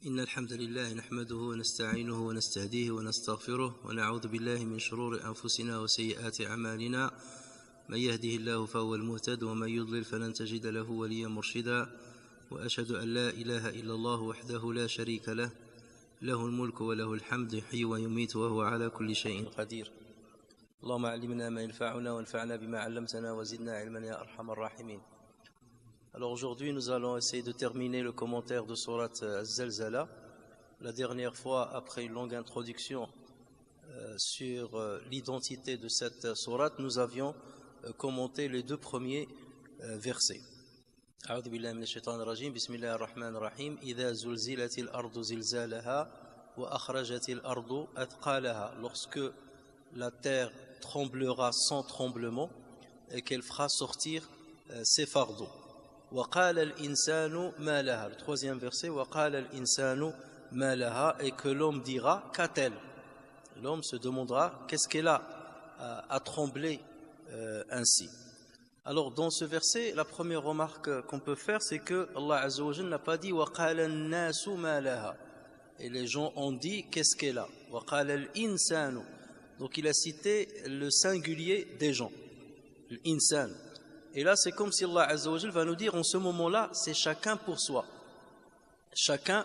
إن الحمد لله نحمده ونستعينه ونستهديه ونستغفره ونعوذ بالله من شرور أنفسنا وسيئات أعمالنا. من يهده الله فهو المهتد ومن يضلل فلن تجد له وليا مرشدا. وأشهد أن لا إله إلا الله وحده لا شريك له، له الملك وله الحمد، يحيي ويميت وهو على كل شيء قدير. اللهم علمنا ما ينفعنا وانفعنا بما علمتنا وزدنا علما يا أرحم الراحمين. Alors aujourd'hui, nous allons essayer de terminer le commentaire de Surat Az-Zalzala. La dernière fois, après une longue introduction sur l'identité de cette sourate, nous avions commenté les deux premiers versets. أعوذ بالله من الشيطان الرجيم بسم الله الرحمن الرحيم إذا زلزلت الأرض زلزالها وأخرجت الأرض أثقالها. Lorsque la terre tremblera sans tremblement et qu'elle fera sortir ses fardeaux. وقال الإنسان ما لها. Le troisième verset وقال الإنسان ما لها, et que l'homme dira qu'a-t-elle. L'homme se demandera qu'est-ce qu'elle a à trembler ainsi. Alors dans ce verset, la première remarque qu'on peut faire, c'est que Allah Azza wa Jalla n'a pas dit وقال الناس ما لها, et les gens ont dit qu'est-ce qu'elle a. وقال الإنسان, donc il a cité le singulier des gens, l'insan. Et là, c'est comme si Allah Azza wa Jalla va nous dire en ce moment-là, c'est chacun pour soi. Chacun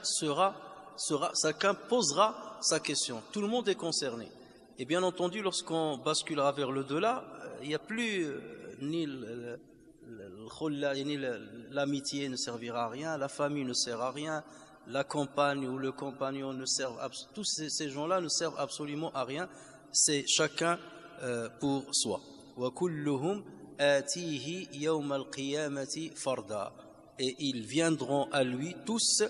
posera sa question. Tout le monde est concerné. Et bien entendu, lorsqu'on basculera vers le delà, il n'y a plus ni l'amitié ne servira à rien, la famille ne sert à rien, la compagne ou le compagnon ne servent, tous ces gens-là ne servent absolument à rien. C'est chacun pour soi. Wa kulluhum atihi yawm al-qiyamati farda, et ils viendront à lui tous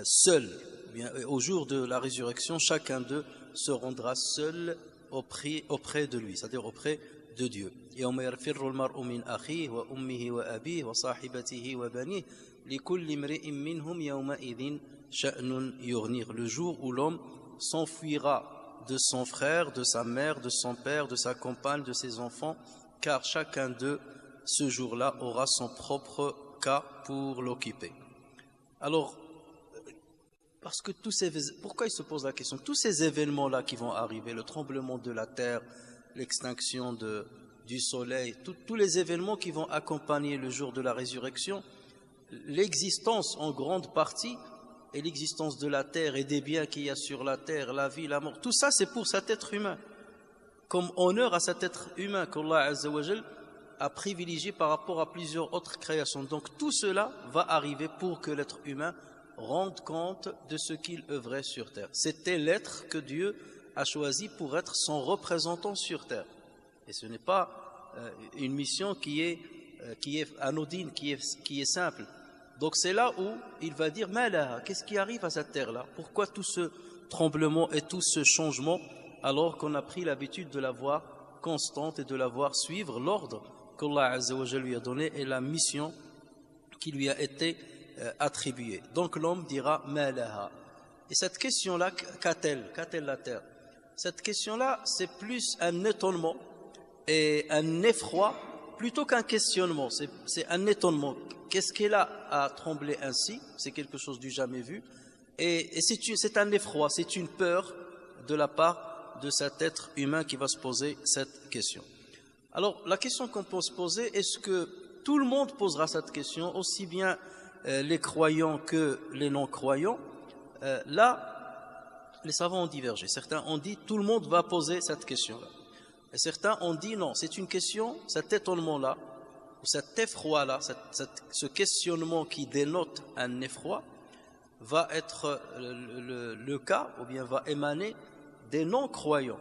seuls. Bien, au jour de la résurrection, chacun d'eux se rendra seul auprès de lui, c'est-à-dire auprès de Dieu. Yawma yarfirru al-mar'u min akhihi wa ummihi wa abihi wa sahibatihi wa banihi likulli imri'in minhum yawma idhin sha'nun yughnir. Le jour où l'homme s'enfuira de son frère, de sa mère, de son père, de sa compagne, de ses enfants, car chacun d'eux, ce jour-là, aura son propre cas pour l'occuper. Alors, parce que pourquoi il se pose la question? Tous ces événements-là qui vont arriver, le tremblement de la terre, l'extinction du soleil, tous les événements qui vont accompagner le jour de la résurrection, l'existence en grande partie, et l'existence de la terre et des biens qu'il y a sur la terre, la vie, la mort, tout ça c'est pour cet être humain, comme honneur à cet être humain qu'Allah Azza wa Jal a privilégié par rapport à plusieurs autres créations. Donc tout cela va arriver pour que l'être humain rende compte de ce qu'il œuvrait sur terre. C'était l'être que Dieu a choisi pour être son représentant sur terre. Et ce n'est pas une mission qui est anodine, qui est simple. Donc c'est là où il va dire Malaha, qu'est-ce qui arrive à cette terre-là? Pourquoi tout ce tremblement et tout ce changement, alors qu'on a pris l'habitude de la voir constante et de la voir suivre l'ordre qu'Allah Azza wa Jalla lui a donné et la mission qui lui a été attribuée. Donc l'homme dira Malaha. Et cette question-là, qu'a-t-elle la terre? Cette question-là, c'est plus un étonnement et un effroi plutôt qu'un questionnement. C'est un étonnement. Qu'est-ce qu'elle a à trembler ainsi? C'est quelque chose du jamais vu. Et c'est un effroi, c'est une peur de la part de cet être humain qui va se poser cette question. Alors, la question qu'on peut se poser, est-ce que tout le monde posera cette question, aussi bien les croyants que les non-croyants? Là, les savants ont divergé. Certains ont dit tout le monde va poser cette question-là. Et certains ont dit non, c'est une question, cet étonnement-là, ou cet effroi-là, ce questionnement qui dénote un effroi, va être le cas, ou bien va émaner des non-croyants.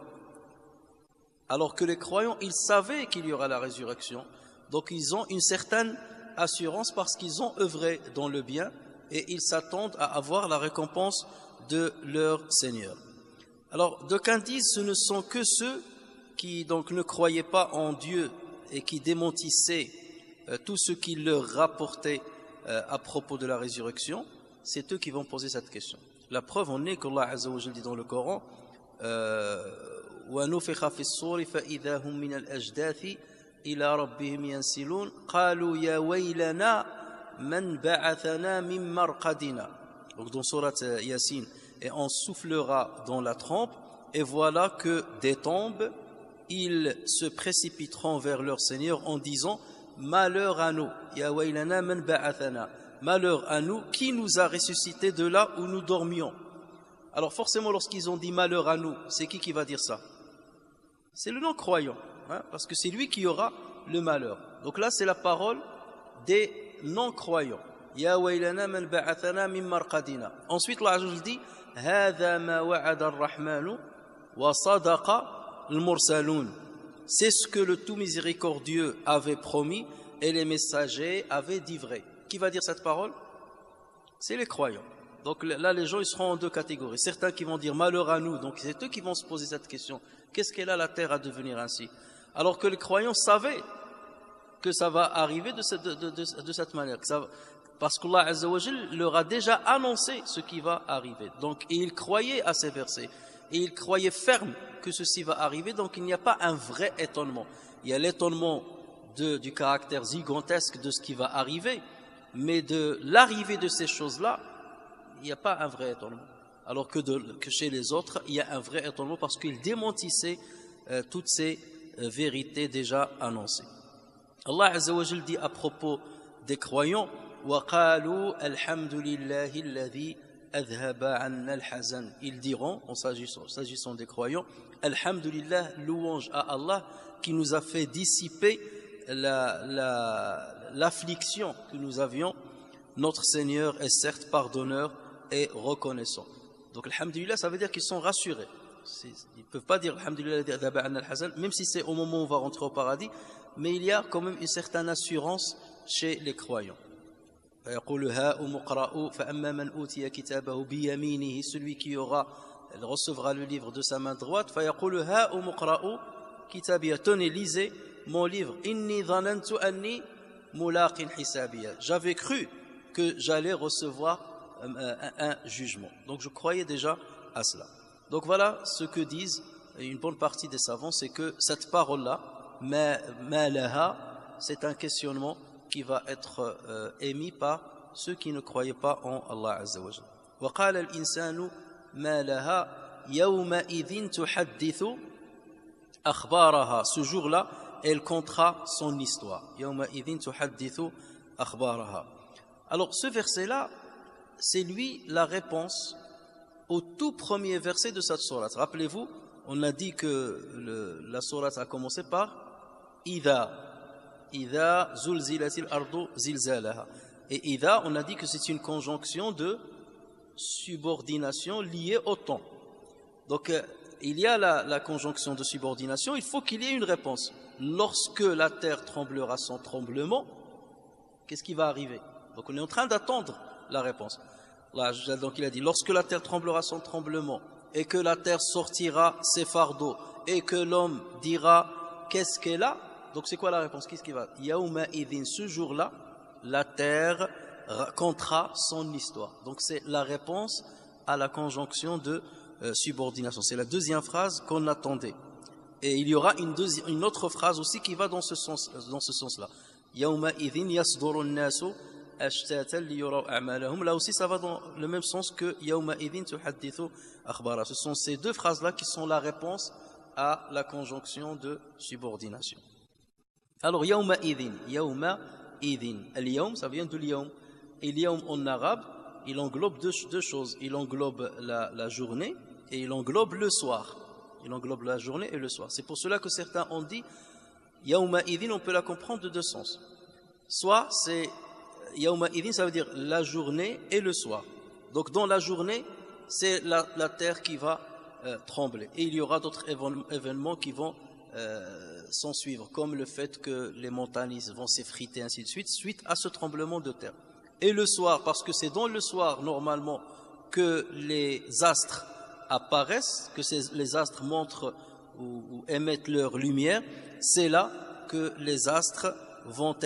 Alors que les croyants, ils savaient qu'il y aura la résurrection, donc ils ont une certaine assurance parce qu'ils ont œuvré dans le bien et ils s'attendent à avoir la récompense de leur Seigneur. Alors, d'aucuns disent ce ne sont que ceux qui donc ne croyaient pas en Dieu et qui démentissaient tout ce qu'il leur rapportait à propos de la résurrection, c'est eux qui vont poser cette question. La preuve en est qu'Allah Azza wa Jalla dit dans le Coran وَنُفِخَ فِي الصُّورِ فَإِذَا هُمْ مِنَ الْأَجْدَاثِ إِلَى رَبِّهِمْ يَنْسِلُونَ قَالُوا يَا وَيْلَنَا مَنْ بَعَثَنَا مِنْ مَرْقَدِنَا. donc dans Surat Yassine, et on soufflera dans la trempe, et voilà que des tombes, ils se précipiteront vers leur Seigneur en disant malheur à nous, ya waylana man ba'athana, malheur à nous, qui nous a ressuscités de là où nous dormions. Alors forcément, lorsqu'ils ont dit malheur à nous, c'est qui va dire ça? C'est le non-croyant, hein, parce que c'est lui qui aura le malheur. Donc là, c'est la parole des non-croyants. Ya waylana man ba'athana min marqadina. Ensuite, Allah Azza wa Jalla dit hadha ma wa'ada ar-rahmanu wa sadaqa al-mursalun. C'est ce que le tout miséricordieux avait promis et les messagers avaient dit vrai. Qui va dire cette parole? C'est les croyants. Donc là, les gens, ils seront en deux catégories. Certains qui vont dire malheur à nous, donc c'est eux qui vont se poser cette question. Qu'est-ce qu'elle a la terre à devenir ainsi? Alors que les croyants savaient que ça va arriver de cette manière. Parce qu'Allah Azza wa Jal leur a déjà annoncé ce qui va arriver. Donc, et ils croyaient à ces versets. Et ils croyaient ferme que ceci va arriver. Donc, il n'y a pas un vrai étonnement. Il y a l'étonnement du caractère gigantesque de ce qui va arriver. Mais de l'arrivée de ces choses-là, il n'y a pas un vrai étonnement. Alors que chez les autres, il y a un vrai étonnement parce qu'ils démentissaient toutes ces vérités déjà annoncées. Allah Azza wa Jal dit à propos des croyants وَقَالُوا الْحَمْدُ لِلَّهِ الَّذِي أَذْهَبَ عَنَّا الْحَزَنَ. Ils diront, en s'agissant des croyants, Alhamdulillah, louange à Allah qui nous a fait dissiper l'affliction que nous avions. Notre Seigneur est certes pardonneur et reconnaissant. Donc Alhamdulillah, ça veut dire qu'ils sont rassurés. Ils ne peuvent pas dire Alhamdulillah, même si c'est au moment où on va rentrer au paradis, mais il y a quand même une certaine assurance chez les croyants. Celui qui recevra le livre de sa main droite, tenez, lisez mon livre. J'avais cru que j'allais recevoir un jugement. Donc je croyais déjà à cela. Donc voilà ce que disent une bonne partie des savants, c'est que cette parole-là, ma laha, c'est un questionnement qui va être émis par ceux qui ne croyaient pas en Allah Azza wa Jalla. وقال الإنسان ما لها يومئذ تحدث أخبارها. Ce jour-là, elle contera son histoire. يومئذ تحدث أخبارها. Alors ce verset-là, c'est lui la réponse au tout premier verset de cette sourate. Rappelez-vous, on a dit que la sourate a commencé par إذا zulzilatil ardu zilzalaha. Et idha, on a dit que c'est une conjonction de subordination liée au temps. Donc il y a la conjonction de subordination, il faut qu'il y ait une réponse. Lorsque la terre tremblera son tremblement, qu'est-ce qui va arriver? Donc on est en train d'attendre la réponse. Là, donc il a dit, lorsque la terre tremblera son tremblement et que la terre sortira ses fardeaux et que l'homme dira qu'est-ce qu'elle a? Donc c'est quoi la réponse? Qu'est-ce qui va? Yaouma idhin, ce jour-là, la terre racontera son histoire. Donc c'est la réponse à la conjonction de subordination. C'est la deuxième phrase qu'on attendait. Et il y aura une autre phrase aussi qui va dans ce sens-là. Yaouma idhin yasduru an-nasu ashtatan liyuraw a'malahum. Là aussi ça va dans le même sens que Yaouma idhin tuhaddithu akhbara. Ce sont ces deux phrases-là qui sont la réponse à la conjonction de subordination. Alors, yawma idhin, al-yawm, ça vient de l'yawm. Et l'yawm en arabe, il englobe deux choses. Il englobe la journée et il englobe le soir. Il englobe la journée et le soir. C'est pour cela que certains ont dit, yawma idhin, on peut la comprendre de deux sens. Soit c'est, yawma idhin, ça veut dire la journée et le soir. Donc, dans la journée, c'est la terre qui va trembler. Et il y aura d'autres événements qui vont s'en suivre, comme le fait que les montagnes vont s'effriter, ainsi de suite, suite à ce tremblement de terre. Et le soir, parce que c'est dans le soir, normalement, que les astres apparaissent, que les astres montrent ou émettent leur lumière, c'est là que les astres vont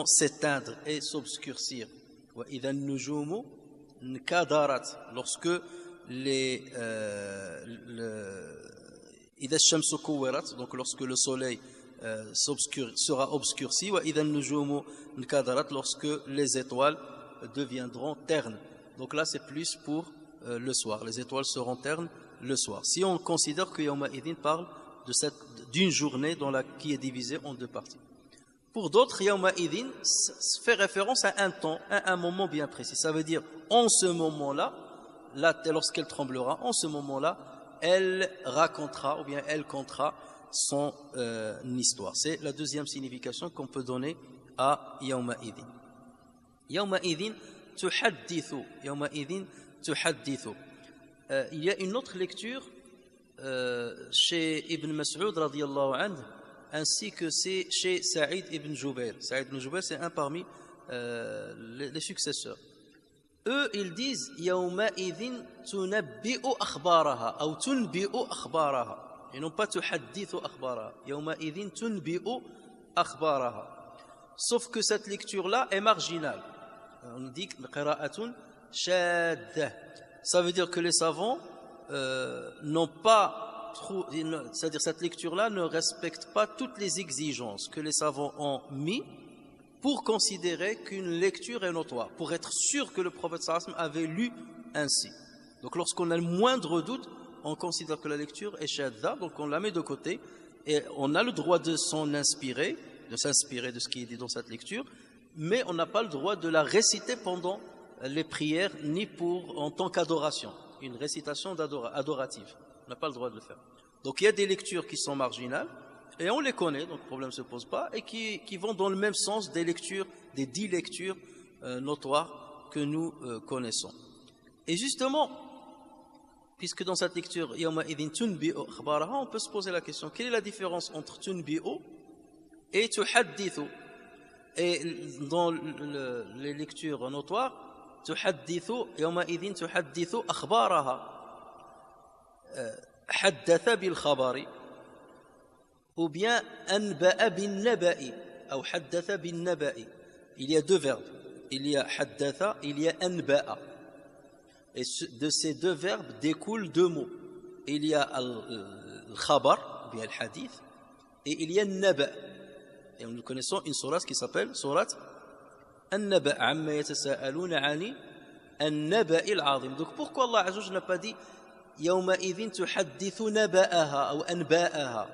s'éteindre et s'obscurcir. Lorsque donc lorsque le soleil sera obscurci, lorsque les étoiles deviendront ternes. Donc là, c'est plus pour le soir. Les étoiles seront ternes le soir. Si on considère que Yawma Idin parle d'une journée qui est divisée en deux parties. Pour d'autres, Yawma Idin fait référence à un temps, à un moment bien précis. Ça veut dire, en ce moment-là, lorsqu'elle tremblera, en ce moment-là, elle racontera ou bien elle contera son histoire. C'est la deuxième signification qu'on peut donner à Yawma Idin. Yawma Idin tuhaddithu. Yawma Idin tuhaddithu. Il y a une autre lecture chez Ibn Mas'ud radiyallahu anhu, ainsi que c'est chez Saïd ibn Jubayr. Saïd ibn Jubayr, c'est un parmi les successeurs. Eux, ils disent Yawma idhin tunabbi'u akhbaraha ou tunbi'u akhbaraha. Et non pas tuhaddithu akhbaraha. Yawma idhin tunbi'u akhbaraha. Sauf que cette lecture-là est marginale. On dit qira'atun shaddah. Ça veut dire que les savants n'ont pas trop, c'est-à-dire cette lecture-là ne respecte pas toutes les exigences que les savants ont mis pour considérer qu'une lecture est notoire, pour être sûr que le prophète sallallahu alayhi wa sallam avait lu ainsi. Donc lorsqu'on a le moindre doute, on considère que la lecture est shadda, donc on la met de côté et on a le droit de s'inspirer de ce qui est dit dans cette lecture, mais on n'a pas le droit de la réciter pendant les prières ni en tant qu'adoration, une récitation adorative. On n'a pas le droit de le faire. Donc il y a des lectures qui sont marginales et on les connaît, donc le problème ne se pose pas, et qui vont dans le même sens des 10 lectures notoires que nous connaissons. Et justement, puisque dans cette lecture Yawma idhin tunbi'u akhbaraha, on peut se poser la question, quelle est la différence entre tunbi'u et tuhaddithu? Et dans les lectures notoires, تحدث يومئذ تحدث أخبارها حدث بالخبر ou bien أنبأ بالنبأ أو حدث بالنبأ. Il y a deux verbes, il y a حدث, il y a أنبأ, et de ces deux verbes découlent deux mots. Il y a الخبر ou bien le hadith et il y a النبأ. Et nous connaissons une sourate qui s'appelle sourate النبأ عما يتساءلون عن النبأ العظيم. Donc pourquoi Allah Azza wa Jalla n'a pas dit يومئذ تحدث نبأها أو أنباءها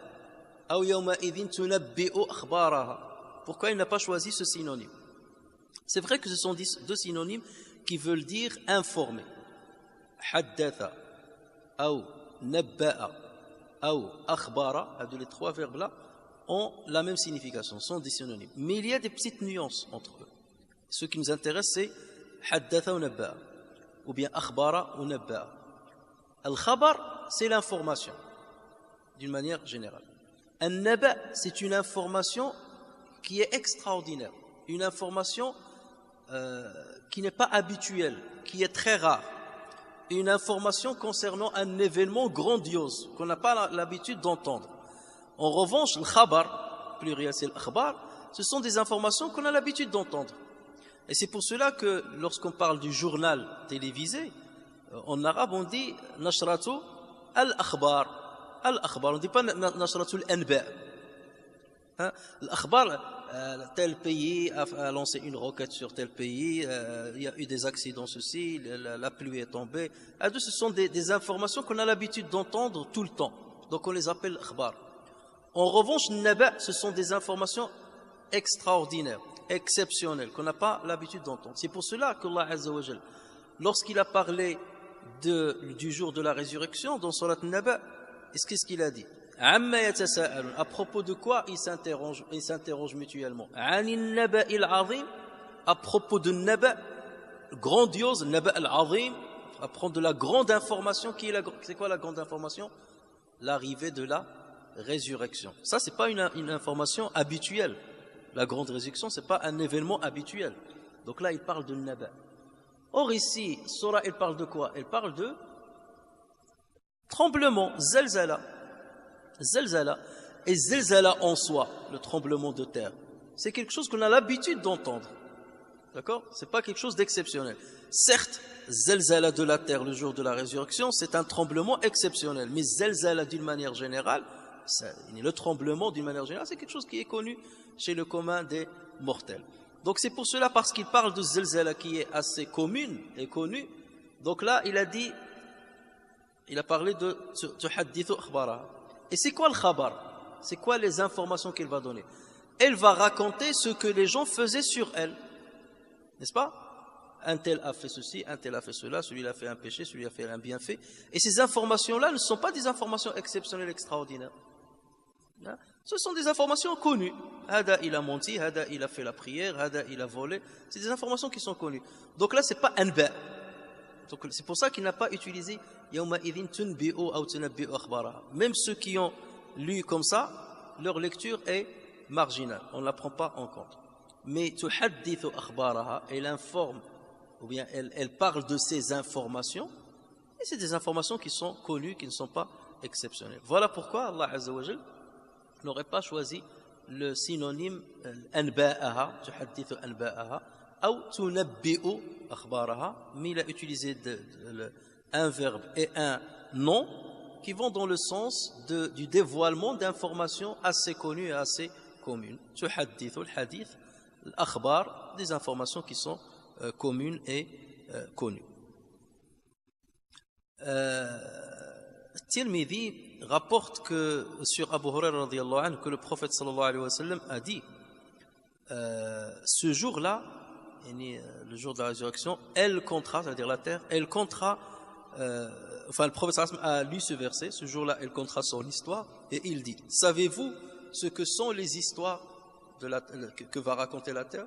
أو يومئذ تنبئ أخبارها? Pourquoi il n'a pas choisi ce synonyme? C'est vrai que ce sont deux synonymes qui veulent dire informer. حدث أو نبأ أو أخبار, les trois verbes là ont la même signification, sont des synonymes. Mais il y a des petites nuances entre eux. Ce qui nous intéresse, c'est haddatha ou nabba'a, ou bien akhbara ou nabba'a. Al-khabar, c'est l'information, d'une manière générale. Al-naba, c'est une information qui est extraordinaire, une information qui n'est pas habituelle, qui est très rare, une information concernant un événement grandiose qu'on n'a pas l'habitude d'entendre. En revanche, le khabar, pluriel c'est l'akhbar, ce sont des informations qu'on a l'habitude d'entendre. Et c'est pour cela que lorsqu'on parle du journal télévisé, en arabe on dit nashratu al-akhbar. Al-akhbar, on ne dit pas nashratu al-anba. L'akhbar, tel pays a lancé une roquette sur tel pays, il y a eu des accidents ceci, la pluie est tombée. Ce sont des informations qu'on a l'habitude d'entendre tout le temps. Donc on les appelle akhbar. En revanche, naba, ce sont des informations extraordinaires, exceptionnelles, qu'on n'a pas l'habitude d'entendre. C'est pour cela qu'Allah Azza wa Jal, lorsqu'il a parlé du jour de la résurrection dans Surat Naba, qu'est-ce qu'il a dit? Amma yatasa'alun, à propos de quoi ils s'interrogent mutuellement. Anin naba al-azim, à propos de naba grandiose, naba al-azim, à propos de la grande information. C'est quoi la grande information? L'arrivée de la résurrection. Ça, c'est pas une information habituelle. La grande résurrection, c'est pas un événement habituel. Donc là, il parle de naba. Or ici, Surah, elle parle de quoi? Elle parle de tremblement, zelzala. Zelzala. Et zelzala en soi, le tremblement de terre, c'est quelque chose qu'on a l'habitude d'entendre. D'accord? C'est pas quelque chose d'exceptionnel. Certes, zelzala de la terre le jour de la résurrection, c'est un tremblement exceptionnel. Mais zelzala d'une manière générale, le tremblement d'une manière générale, c'est quelque chose qui est connu chez le commun des mortels. Donc c'est pour cela, parce qu'il parle de zilzala qui est assez commune et connue. Donc là, il a parlé de tuhaddithu akhbaraha. Et c'est quoi le khabar? C'est quoi les informations qu'il va donner? Elle va raconter ce que les gens faisaient sur elle. N'est-ce pas? Un tel a fait ceci, un tel a fait cela, celui-là a fait un péché, celui-là a fait un bienfait. Et ces informations-là ne sont pas des informations exceptionnelles, extraordinaires. Ce sont des informations connues. Hada, il a menti, Hada, il a fait la prière, Hada, il a volé. C'est des informations qui sont connues. Donc là, c'est pas anba. Donc c'est pour ça qu'il n'a pas utilisé yawma idhin tunbi'u aw tunabbi'u akhbaraha. Même ceux qui ont lu comme ça, leur lecture est marginale. On ne la prend pas en compte. Mais tuhaddithu akhbaraha, elle informe, ou bien elle parle de ces informations, et c'est des informations qui sont connues, qui ne sont pas exceptionnelles. Voilà pourquoi Allah Azza wa Jal n'aurait pas choisi le synonyme anba'aha, tuhaddithu anba'aha, ou tunabbi'u akhbaraha, mais il a utilisé un verbe et un nom qui vont dans le sens du dévoilement d'informations assez connues et assez communes. Tuhaddithu al-hadith, l'akhbar, des informations qui sont communes et connues. Tirmidhi rapporte que sur Abu Hurairah radiyallahu anhu, que le prophète sallallahu alayhi wa sallam a dit ce jour-là, le jour de la résurrection, elle comptera, c'est-à-dire la terre, elle comptera, enfin le prophète sallallahu alayhi wa sallam a lu ce verset, ce jour-là elle comptera son histoire, et il dit, savez-vous ce que sont les histoires que va raconter la terre?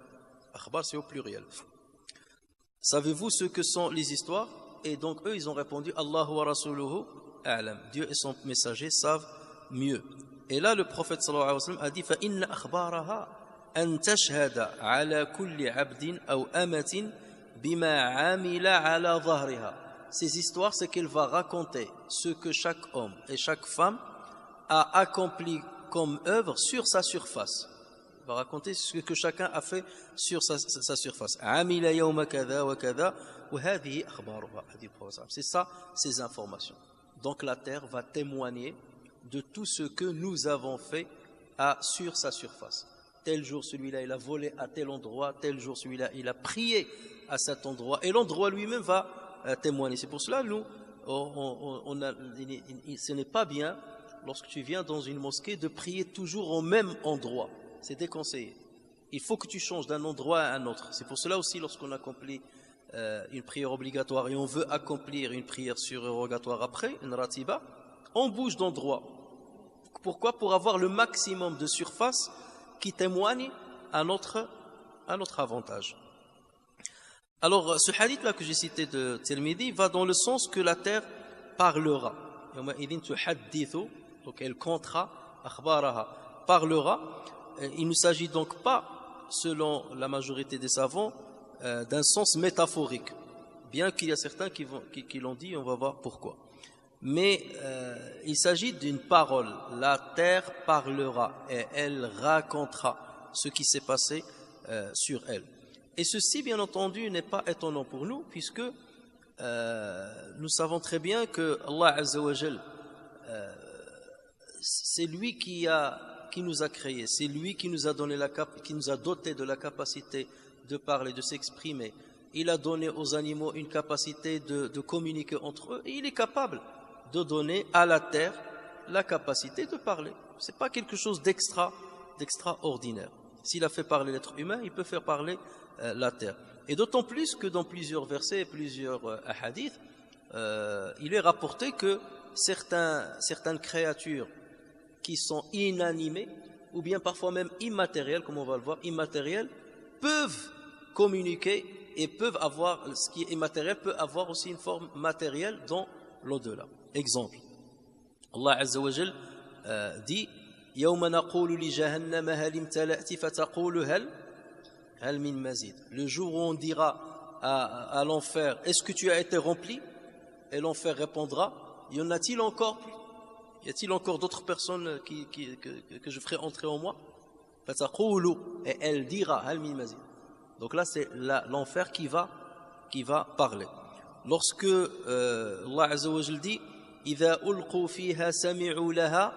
Akhbar, c'est au pluriel. Savez-vous ce que sont les histoires? Et donc eux ils ont répondu, Allahu wa rasuluhu a'lam, Dieu et son messager savent mieux. Et là le prophète sallallahu alayhi wa sallam a dit, fa inna akhbaraha an tashhada ala kulli abdin aw amatin bima amila ala dhahriha. Ces histoires, c'est qu'elle va raconter ce que chaque homme et chaque femme a accompli comme œuvre sur sa surface. Il va raconter ce que chacun a fait sur sa surface. Amila yawma kadha wa kadha wa hadhihi akhbaruha. C'est ça, ces informations. Donc la terre va témoigner de tout ce que nous avons fait sur sa surface. Tel jour, celui-là, il a volé à tel endroit. Tel jour, celui-là, il a prié à cet endroit. Et l'endroit lui-même va témoigner. C'est pour cela, nous, ce n'est pas bien, lorsque tu viens dans une mosquée, de prier toujours au même endroit. C'est déconseillé. Il faut que tu changes d'un endroit à un autre. C'est pour cela aussi, lorsqu'on accomplit une prière obligatoire et on veut accomplir une prière surérogatoire après, une ratiba, on bouge d'endroit. Pourquoi? Pour avoir le maximum de surface qui témoigne à notre avantage. Alors, ce hadith-là que j'ai cité de Tirmidhi va dans le sens que la terre parlera. Donc elle comptera, akhbaraha, parlera. Il ne s'agit donc pas, selon la majorité des savants, d'un sens métaphorique. Bien qu'il y a certains qui l'ont dit, on va voir pourquoi. Mais il s'agit d'une parole. La terre parlera et elle racontera ce qui s'est passé sur elle. Et ceci, bien entendu, n'est pas étonnant pour nous, puisque nous savons très bien que Allah Azza wa Jal, c'est lui qui nous a créés, c'est lui qui nous a doté de la capacité de parler, de s'exprimer. Il a donné aux animaux une capacité de communiquer entre eux, et il est capable de donner à la terre la capacité de parler. C'est pas quelque chose d'extraordinaire. S'il a fait parler l'être humain, il peut faire parler la terre. Et d'autant plus que dans plusieurs versets et plusieurs hadiths, il est rapporté que certaines créatures qui sont inanimées, ou bien parfois même immatérielles, comme on va le voir, immatérielles, peuvent communiquer et peuvent avoir, ce qui est immatériel peut avoir aussi une forme matérielle dans l'au-delà. Exemple, Allah Azza wa Jal dit يَوْمَ نَقُولُ لِجَهَنَّمَ هَلِ امْتَلَأْتِ فَتَقُولُ هَلْ مِنْ مَزِيدٍ. Le jour où on dira à l'enfer, est-ce que tu as été rempli? Et l'enfer répondra, y en a-t-il encore? Y a-t-il encore d'autres personnes que je ferai entrer en moi? فَتَقُولُ, et elle dira هَلْ مِنْ مَزِيدٍ. Donc là c'est l'enfer qui va parler. Lorsque Allah Azza wa Jal dit إِذَا أُلْقُوا فِيهَا سَمِعُوا لَهَا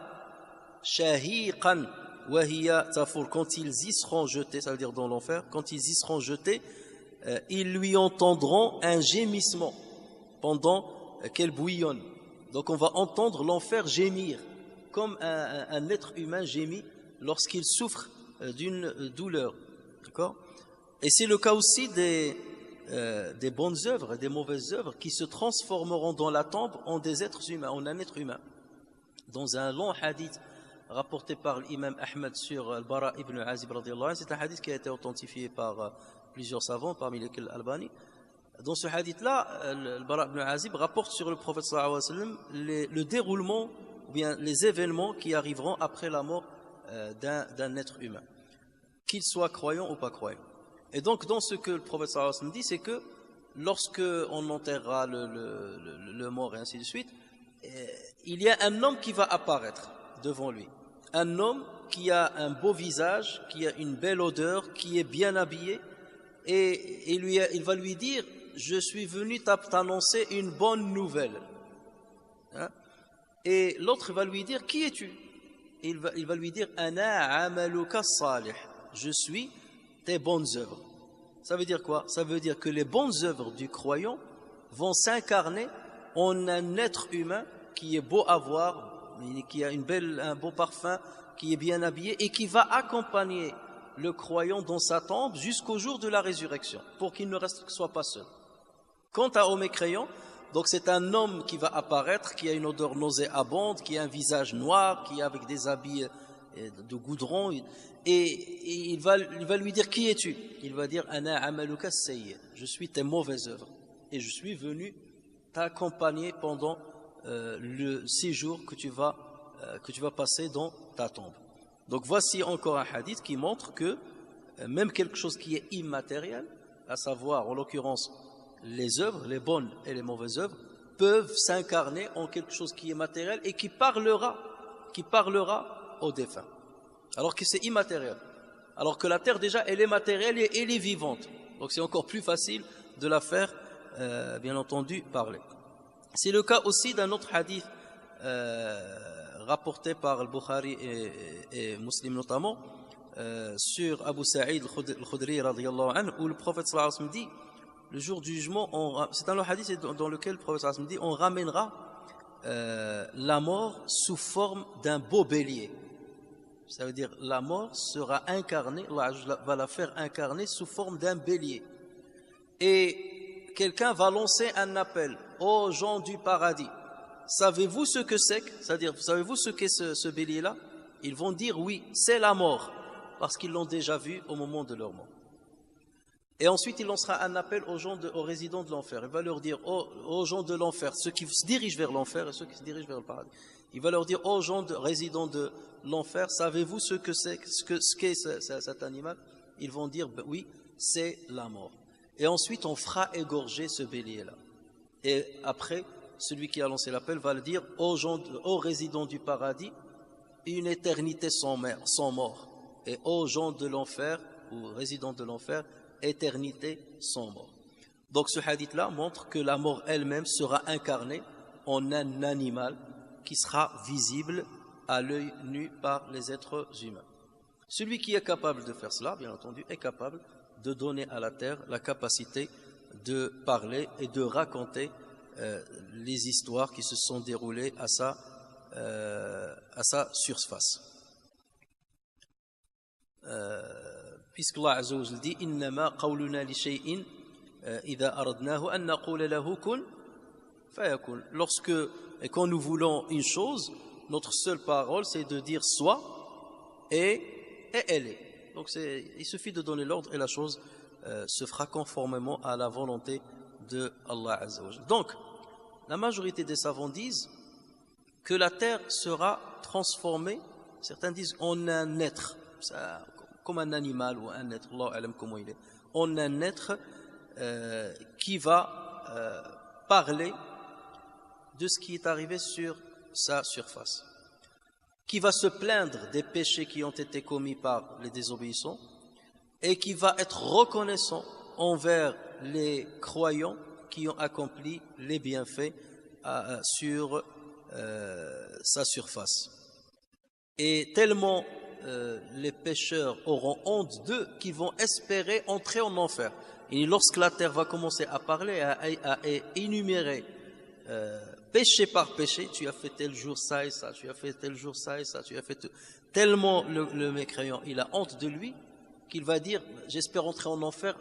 شَهِيقًا وهي تفور, quand ils y seront jetés, ça veut dire dans l'enfer, quand ils y seront jetés, ils lui entendront un gémissement pendant qu'elle bouillonne. Donc on va entendre l'enfer gémir, comme un être humain gémit lorsqu'il souffre d'une douleur. D'accord? Et c'est le cas aussi des bonnes œuvres et des mauvaises œuvres qui se transformeront dans la tombe en des êtres humains, en un être humain. Dans un long hadith rapporté par l'imam Ahmed sur Al-Bara ibn Azib, c'est un hadith qui a été authentifié par plusieurs savants, parmi lesquels Albani. Dans ce hadith-là, Al-Bara ibn Azib rapporte sur le prophète sallallahu alayhi wa sallam le déroulement, ou bien les événements qui arriveront après la mort d'un être humain, qu'il soit croyant ou pas croyant. Et donc, dans ce que le prophète sallallahu alayhi wa sallam dit, c'est que lorsque on enterrera le mort et ainsi de suite, il y a un homme qui va apparaître devant lui. Un homme qui a un beau visage, qui a une belle odeur, qui est bien habillé, et il va lui dire: je suis venu t'annoncer une bonne nouvelle. Hein? Et l'autre va lui dire: qui es-tu? Il va lui dire: Ana amaluka salih. Je suis tes bonnes œuvres. Ça veut dire quoi? Ça veut dire que les bonnes œuvres du croyant vont s'incarner en un être humain qui est beau à voir, qui a un beau parfum, qui est bien habillé et qui va accompagner le croyant dans sa tombe jusqu'au jour de la résurrection, pour qu'il ne soit pas seul. Quant aux mécréants, donc c'est un homme qui va apparaître, qui a une odeur nauséabonde, qui a un visage noir, qui est avec des habits de goudron, et il va lui dire: qui es-tu? Il va dire: Ana amaluka sayyi, je suis tes mauvaises œuvres, et je suis venu t'accompagner pendant le séjour que tu vas passer dans ta tombe. Donc voici encore un hadith qui montre que même quelque chose qui est immatériel, à savoir en l'occurrence les œuvres, les bonnes et les mauvaises œuvres, peuvent s'incarner en quelque chose qui est matériel et qui parlera aux défunts. Alors que c'est immatériel. Alors que la terre déjà, elle est matérielle et elle est vivante. Donc c'est encore plus facile de la faire, bien entendu, parler. C'est le cas aussi d'un autre hadith rapporté par Al-Bukhari et Muslim notamment, sur Abu Sa'id Al-Khudri radiyallahu anhu, où le prophète sallallahu alayhi wa sallam dit: le jour du jugement, c'est un hadith dans lequel le prophète sallallahu alayhi wa sallam dit: on ramènera la mort sous forme d'un beau bélier. Ça veut dire la mort sera incarnée, Allah va la faire incarner sous forme d'un bélier. Et quelqu'un va lancer un appel aux gens du paradis: savez-vous ce que c'est? C'est-à-dire, savez-vous ce qu'est ce bélier-là? Ils vont dire: oui, c'est la mort, parce qu'ils l'ont déjà vu au moment de leur mort. Et ensuite, il lancera un appel aux résidents de l'enfer. Il va leur dire: aux gens de l'enfer, ceux qui se dirigent vers l'enfer et ceux qui se dirigent vers le paradis. Il va leur dire: aux gens résidents de l'enfer, savez-vous ce qu'est cet animal? Ils vont dire: oui, c'est la mort. Et ensuite, on fera égorger ce bélier-là. Et après, celui qui a lancé l'appel va le dire aux résidents du paradis: une éternité sans mort. Et aux gens de l'enfer, ou résidents de l'enfer, éternité sans mort. Donc ce hadith-là montre que la mort elle-même sera incarnée en un animal qui sera visible à l'œil nu par les êtres humains. Celui qui est capable de faire cela, bien entendu, est capable de donner à la terre la capacité de parler et de raconter les histoires qui se sont déroulées à sa surface. Puisque Allah Azza wa Jalla dit: innama qawluna li shay'in idha aradnahu an naqula lahu kun fayakun. Et quand nous voulons une chose, notre seule parole c'est de dire soit, et elle est. Donc il suffit de donner l'ordre et la chose se fera conformément à la volonté de Allah Azza wa Jalla. Donc la majorité des savants disent que la terre sera transformée, certains disent, en un être, comme un animal ou un être, Allah alam comment il est, en un être qui va parler de ce qui est arrivé sur sa surface, qui va se plaindre des péchés qui ont été commis par les désobéissants et qui va être reconnaissant envers les croyants qui ont accompli les bienfaits sur sa surface. Et tellement les pécheurs auront honte d'eux, qui vont espérer entrer en enfer. Et lorsque la terre va commencer à parler, à énumérer péché par péché, tu as fait tel jour ça et ça, tu as fait tel jour ça et ça, tu as fait tellement le mécréant, il a honte de lui, qu'il va dire, j'espère entrer en enfer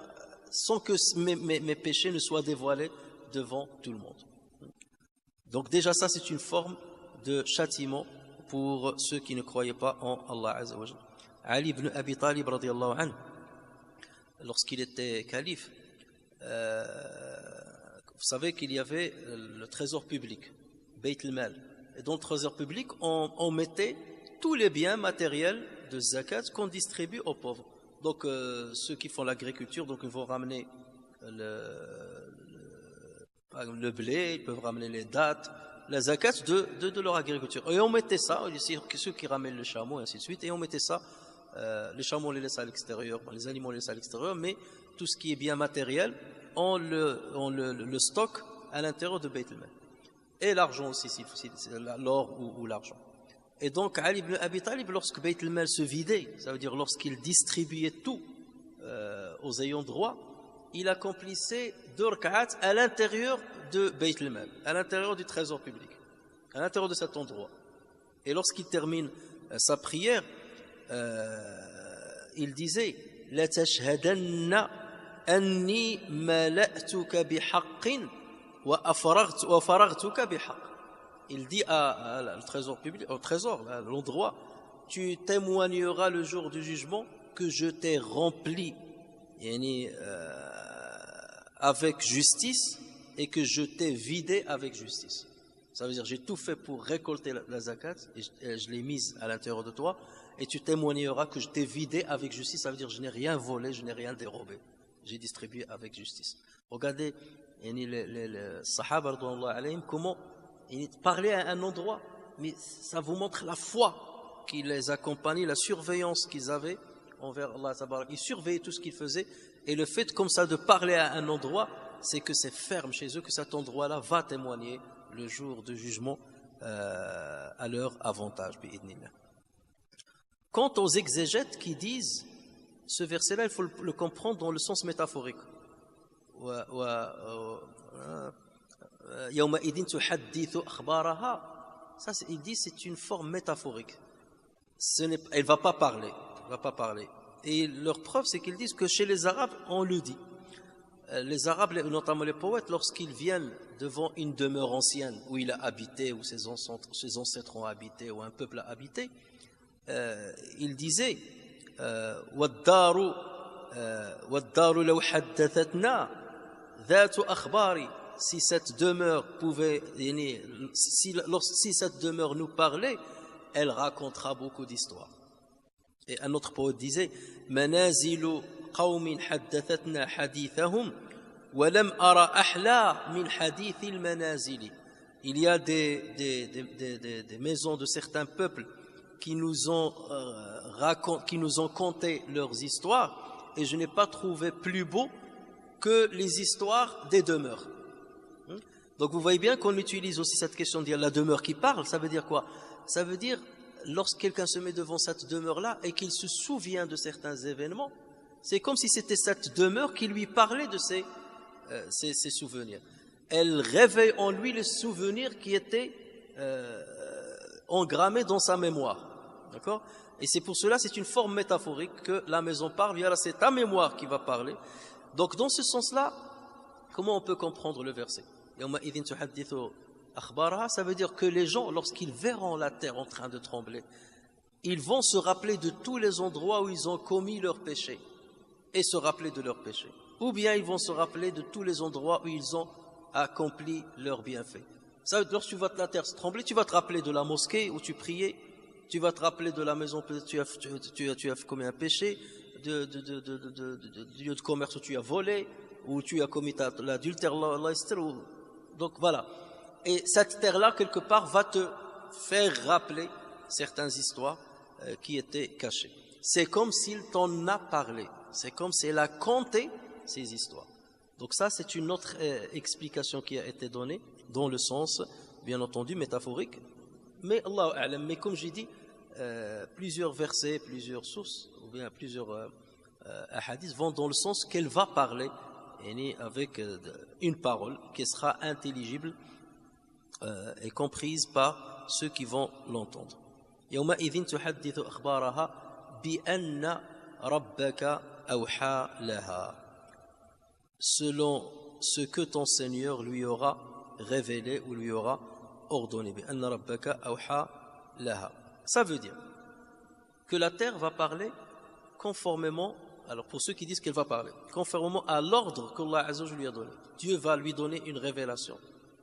sans que mes péchés ne soient dévoilés devant tout le monde. Donc déjà ça c'est une forme de châtiment pour ceux qui ne croyaient pas en Allah Azza wa Jalla. Ali ibn Abi Talib radiyallahu anhu, lorsqu'il était calife, vous savez qu'il y avait le trésor public, Bayt al-Mal. Et dans le trésor public, on mettait tous les biens matériels de zakat qu'on distribue aux pauvres. Donc ceux qui font l'agriculture, donc ils vont ramener le blé, ils peuvent ramener les dattes, la zakat de leur agriculture. Et on mettait ça, ceux qui ramènent le chameau et ainsi de suite, et on mettait ça, les chameaux on les laisse à l'extérieur, les animaux on les laisse à l'extérieur, mais tout ce qui est bien matériel, on le stocke à l'intérieur de Bayt al-Mal. Et l'argent aussi, l'or ou l'argent. Et donc Ali ibn Abi Talib, lorsque Bayt al-Mal se vidait, ça veut dire lorsqu'il distribuait tout aux ayants droit, il accomplissait 2 rak'at à l'intérieur de Bayt al-Mal, à l'intérieur du trésor public, à l'intérieur de cet endroit. Et lorsqu'il termine sa prière, il disait la tashhadanna anni mala'tuka bihaqqin wa faraghtuka bihaqq. Il dit au trésor public, au trésor, à l'endroit, tu témoigneras le jour du jugement que je t'ai rempli avec justice et que je t'ai vidé avec justice. Ça veut dire j'ai tout fait pour récolter la zakat et je l'ai mise à l'intérieur de toi et tu témoigneras que je t'ai vidé avec justice. Ça veut dire je n'ai rien volé, je n'ai rien dérobé. J'ai distribué avec justice. Regardez les Sahaba radhiyallahu alayhim, comment ils parlaient à un endroit, mais ça vous montre la foi qui les accompagnait, la surveillance qu'ils avaient envers Allah tabarak. Ils surveillaient tout ce qu'ils faisaient, et le fait comme ça de parler à un endroit, c'est que c'est ferme chez eux, que cet endroit-là va témoigner le jour du jugement à leur avantage. Quant aux exégètes qui disent ce verset-là, il faut le comprendre dans le sens métaphorique. Ça, il dit c'est une forme métaphorique. Elle va pas parler. Et leur preuve, c'est qu'ils disent que chez les Arabes, on le dit. Les Arabes, notamment les poètes, lorsqu'ils viennent devant une demeure ancienne où il a habité, où ses ancêtres ont habité, où un peuple a habité, ils disaient وَالدَّارُ لَوْ حَدَّثَتْنَا ذَاتُ أَخْبَارِ. Si cette demeure pouvait, si cette demeure nous parlait, elle racontera beaucoup d'histoires. Et un autre poète disait مَنَازِلُ قَوْمٍ حَدَّثَتْنَا حَدِيثَهُمْ وَلَمْ أَرَ أَحْلَى مِنْ حَدِيثِ الْمَنَازِلِ. Il y a des maisons de certains peuples qui nous ont conté leurs histoires, et je n'ai pas trouvé plus beau que les histoires des demeures. Donc vous voyez bien qu'on utilise aussi cette question de dire la demeure qui parle. Ça veut dire quoi? Ça veut dire lorsque quelqu'un se met devant cette demeure-là et qu'il se souvient de certains événements, c'est comme si c'était cette demeure qui lui parlait de ses souvenirs. Elle réveille en lui les souvenirs qui étaient engrammés dans sa mémoire. D'accord? Et c'est pour cela, c'est une forme métaphorique que la maison parle. C'est ta mémoire qui va parler. Donc dans ce sens-là, comment on peut comprendre le verset? Ça veut dire que les gens, lorsqu'ils verront la terre en train de trembler, ils vont se rappeler de tous les endroits où ils ont commis leurs péchés et se rappeler de leurs péchés. Ou bien ils vont se rappeler de tous les endroits où ils ont accompli leurs bienfaits. Ça veut dire, lorsque tu vois la terre trembler, tu vas te rappeler de la mosquée où tu priais, tu vas te rappeler de la maison où tu as commis un péché, du lieu de commerce où tu as volé, où tu as commis l'adultère. Donc voilà. Et cette terre-là, quelque part, va te faire rappeler certaines histoires qui étaient cachées. C'est comme s'il t'en a parlé. C'est comme s'il a conté ces histoires. Donc ça, c'est une autre explication qui a été donnée, dans le sens, bien entendu, métaphorique. Mais Allahu a'lam. Mais comme j'ai dit, plusieurs versets, plusieurs sources, ou bien plusieurs hadiths vont dans le sens qu'elle va parler avec une parole qui sera intelligible et comprise par ceux qui vont l'entendre. يومئذ تحدث أخبارها بأن ربك أوحى لها, selon ce que ton Seigneur lui aura révélé ou lui aura ordonné. بأن ربك أوحى لها. Ça veut dire que la terre va parler conformément, alors pour ceux qui disent qu'elle va parler, conformément à l'ordre qu'Allah Azza wa Jalla lui a donné. Dieu va lui donner une révélation.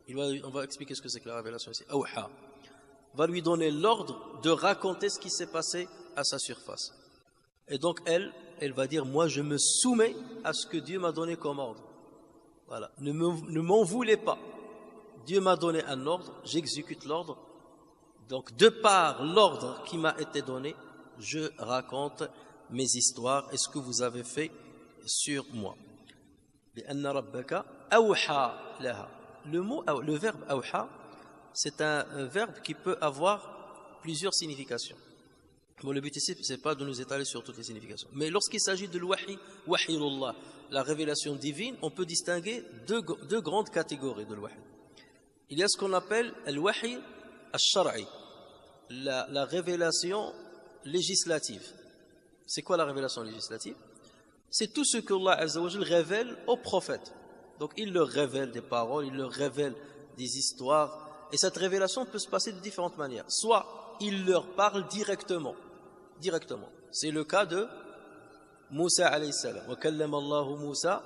On va expliquer ce que c'est que la révélation ici. Awha va lui donner l'ordre de raconter ce qui s'est passé à sa surface. Et donc elle va dire, moi je me soumets à ce que Dieu m'a donné comme ordre. Voilà, ne m'en voulez pas. Dieu m'a donné un ordre, j'exécute l'ordre. Donc de par l'ordre qui m'a été donné, je raconte mes histoires et ce que vous avez fait sur moi. بأن ربك أوحى لها. Le verbe awha, c'est un verbe qui peut avoir plusieurs significations. Bon, le but ici, ce n'est pas de nous étaler sur toutes les significations. Mais lorsqu'il s'agit de l'wahi, wahiyullah, la révélation divine, on peut distinguer deux grandes catégories de l'wahi. Il y a ce qu'on appelle al-wahi al-shar'i, la révélation législative. C'est quoi la révélation législative? C'est tout ce que Allah Azza wa Jalla révèle aux prophètes. Donc il leur révèle des paroles, il leur révèle des histoires. Et cette révélation peut se passer de différentes manières. Soit il leur parle directement. C'est le cas de Moussa alayhi salam. Wa kallama Allahu Moussa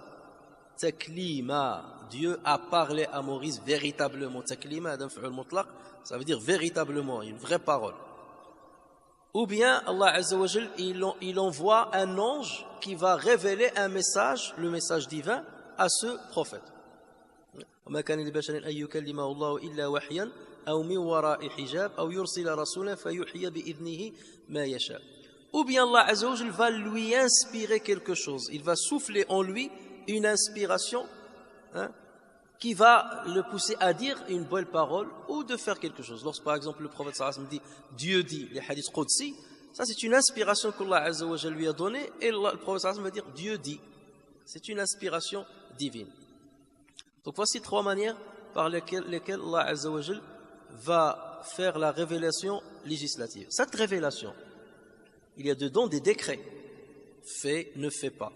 taklima. Dieu a parlé à Moïse véritablement. Taklima, adam fi'l mutlaq, ça veut dire véritablement, une vraie parole. Ou bien Allah Azza wa Jalla, il envoie un ange qui va révéler un message, le message divin, à ce prophète. وما كان لبشر أن يكلمه الله إلا وحيا أو من وراء حجاب أو يرسل رسولا فيوحي بإذنه ما يشاء. Ou bien Allah Azza wa Jalla va lui inspirer quelque chose. Il va souffler en lui une inspiration qui va le pousser à dire une bonne parole ou de faire quelque chose. Lorsque par exemple le prophète sallallahu alayhi wa sallam dit Dieu dit, les hadiths qudsi, ça c'est une inspiration qu'Allah Azza wa Jalla lui a donnée et le prophète sallallahu alayhi wa sallam va dire Dieu dit. C'est une inspiration divine. Donc voici trois manières par lesquelles Allah Azza wa Jalla va faire la révélation législative. Cette révélation, il y a dedans des décrets. Fais, ne fais pas.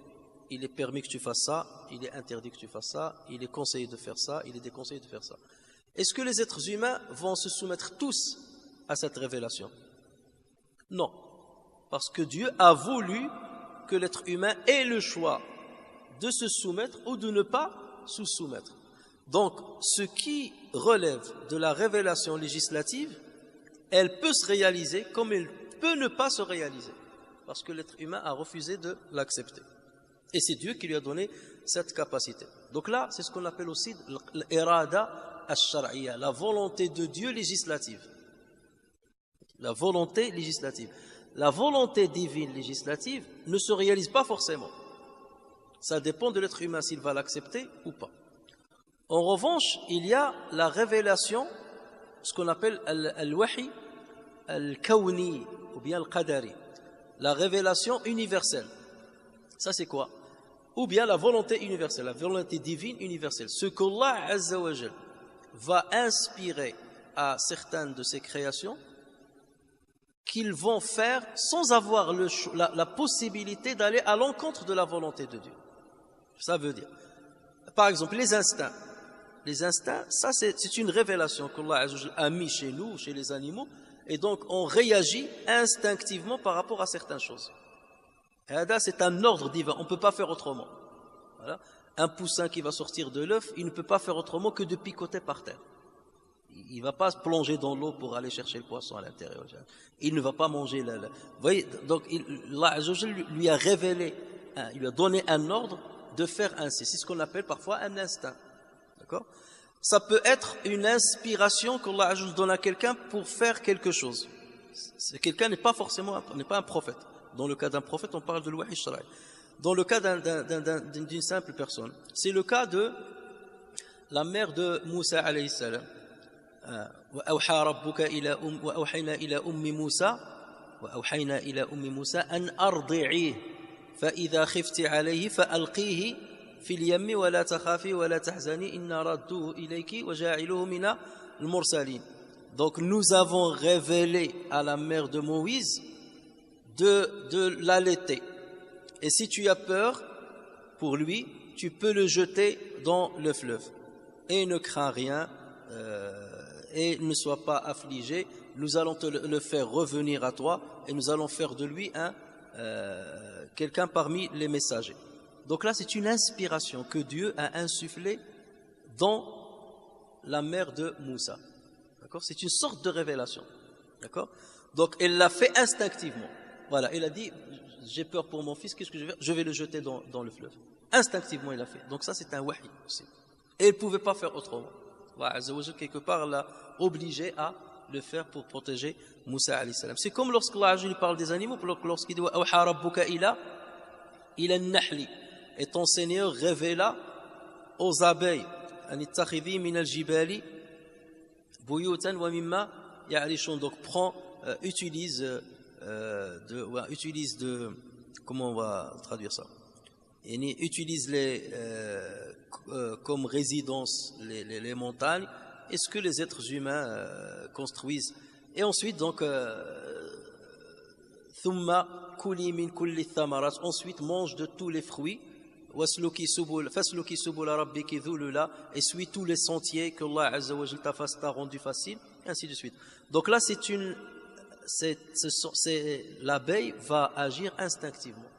Il est permis que tu fasses ça, il est interdit que tu fasses ça, il est conseillé de faire ça, il est déconseillé de faire ça. Est-ce que les êtres humains vont se soumettre tous à cette révélation? Non. Parce que Dieu a voulu que l'être humain ait le choix de se soumettre ou de ne pas se soumettre. Donc, ce qui relève de la révélation législative, elle peut se réaliser comme elle peut ne pas se réaliser. Parce que l'être humain a refusé de l'accepter. Et c'est Dieu qui lui a donné cette capacité. Donc là, c'est ce qu'on appelle aussi l'irada ash-shar'iyya, la volonté de Dieu législative. La volonté législative. La volonté divine législative ne se réalise pas forcément. Ça dépend de l'être humain s'il va l'accepter ou pas. En revanche, il y a la révélation, ce qu'on appelle al-wahi al-kawni ou bien al-qadari, la révélation universelle. Ça c'est quoi? Ou bien la volonté universelle, la volonté divine universelle. Ce qu'Allah Azza wa Jalla va inspirer à certaines de ses créations, qu'ils vont faire sans avoir la possibilité d'aller à l'encontre de la volonté de Dieu. Ça veut dire, par exemple, les instincts. Les instincts, ça c'est une révélation qu'Allah a mis chez nous, chez les animaux, et donc on réagit instinctivement par rapport à certaines choses. C'est un ordre divin, on ne peut pas faire autrement. Voilà. Un poussin qui va sortir de l'œuf, il ne peut pas faire autrement que de picoter par terre. Il ne va pas se plonger dans l'eau pour aller chercher le poisson à l'intérieur. Il ne va pas manger Vous voyez, donc Allah lui a révélé, il lui a donné un ordre de faire ainsi. C'est ce qu'on appelle parfois un instinct. D'accord? Ça peut être une inspiration qu'Allah donne à quelqu'un pour faire quelque chose. Quelqu'un n'est pas forcément n'est pas un prophète. Dans le cas d'un prophète, on parle de l'wahi shara'i. Dans le cas d'une simple personne, c'est le cas de la mère de Moussa alayhi salam. وأوحى ربك إلى وأوحينا إلى أم موسى وأوحينا إلى أم موسى أن أرضعيه فإذا خفت عليه فألقيه في اليم ولا تخافي ولا تحزني إنا ردوه إليك وجاعلوه من المرسلين. Donc nous avons révélé à la mère de Moïse de l'allaiter. Et si tu as peur pour lui, tu peux le jeter dans le fleuve. Et ne crains rien, et ne sois pas affligé. Nous allons te le faire revenir à toi, et nous allons faire de lui quelqu'un parmi les messagers. Donc là, c'est une inspiration que Dieu a insufflée dans la mère de Moussa. D'accord? C'est une sorte de révélation. D'accord? Donc, elle l'a fait instinctivement. Voilà, elle a dit, j'ai peur pour mon fils, qu'est-ce que je vais faire? Je vais le jeter dans le fleuve. Instinctivement, il a fait. Donc ça, c'est un wahi aussi. Et elle ne pouvait pas faire autrement. Allah Azza wa Jal, quelque part, l'a obligé à le faire pour protéger Moussa alayhi salam. C'est comme lorsque Allah Azza wa Jal parle des animaux, lorsqu'il dit « Awha rabbuka ila an-nahli » et ton Seigneur révéla aux abeilles « An ittakhidhi min al-jibali » donc prends, utilise comment on va traduire ça, utilise comme résidence les montagnes, et ce que les êtres humains construisent. Et ensuite donc thumma kuli min kulli thamarat, ensuite mange de tous les fruits, fasluki subula rabbiki dhulula, et suis tous les sentiers que Allah Azza wa Jalla t'a rendu facile, et ainsi de suite. Donc là, l'abeille va agir instinctivement.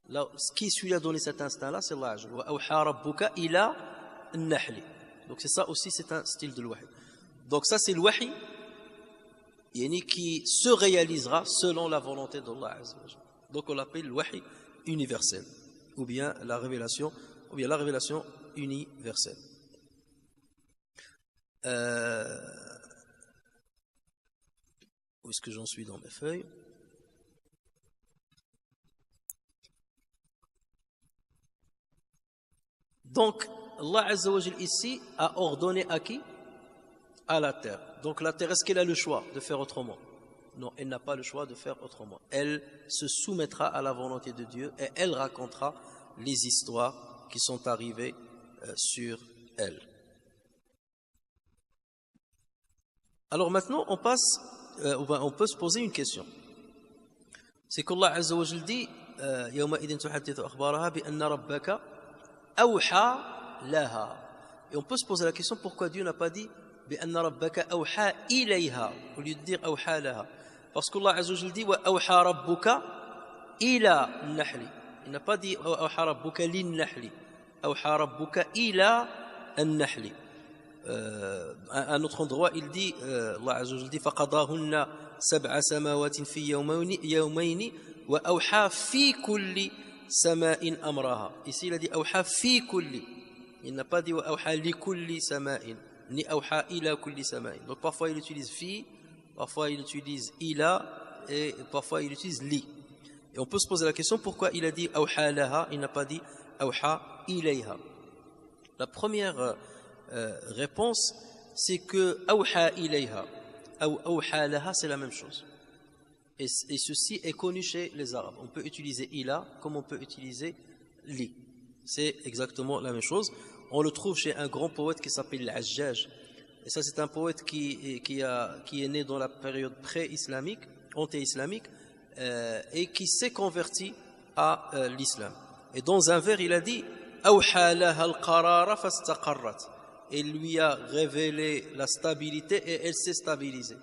Là, qui lui a donné cet instinct-là, c'est Allah Azza wa Jalla. Wa awha rabbuka ila an-nahli. Donc c'est ça aussi, c'est un style de l'wahi. Donc ça, c'est le wahi qui se réalisera selon la volonté d'Allah Azza wa Jalla. Donc on l'appelle le wahi universel, ou bien la révélation universelle. Où est-ce que j'en suis dans mes feuilles? Donc, Allah Azza wa Jal ici a ordonné à qui? À la terre. Donc la terre, est-ce qu'elle a le choix de faire autrement? Non, elle n'a pas le choix de faire autrement. Elle se soumettra à la volonté de Dieu et elle racontera les histoires qui sont arrivées sur elle. Alors maintenant, on peut se poser une question. C'est qu'Allah Azza wa Jal dit يومئذ تحدث أخبارها بأن ربك أوحى لها. Et on peut se poser la question, pourquoi Dieu n'a pas dit بأن ربك أوحى إليها au lieu de dire أوحى لها? Parce qu'Allah Azza wa Jal dit وأوحى ربك إلى النحل. Il n'a pas dit أوحى ربك للنحل, أوحى ربك إلى النحل. À un autre endroit, il dit, Allah Azza wa Jal dit فقضاهن سبع سماوات في يومين وأوحى في كل سماء أمرها. Ici, il a dit أوحى في كل. Il n'a pas dit أوحى لكل سماء, ni أوحى إلى كل سماء. Donc parfois il utilise fi, parfois il utilise ila, et parfois il utilise li. Et on peut se poser la question, pourquoi il a dit أوحى لها, il n'a pas dit أوحى إليها? La première réponse, c'est que أوحى إليها ou أوحى لها, c'est la même chose. Et ceci est connu chez les Arabes. On peut utiliser ila comme on peut utiliser li. C'est exactement la même chose. On le trouve chez un grand poète qui s'appelle Al-Hajjaj. Et ça, c'est un poète qui est né dans la période pré-islamique, anté-islamique, et qui s'est converti à l'islam. Et dans un vers, il a dit أوحى لها القرار فاستقرت. Il lui a révélé la stabilité et elle s'est stabilisée.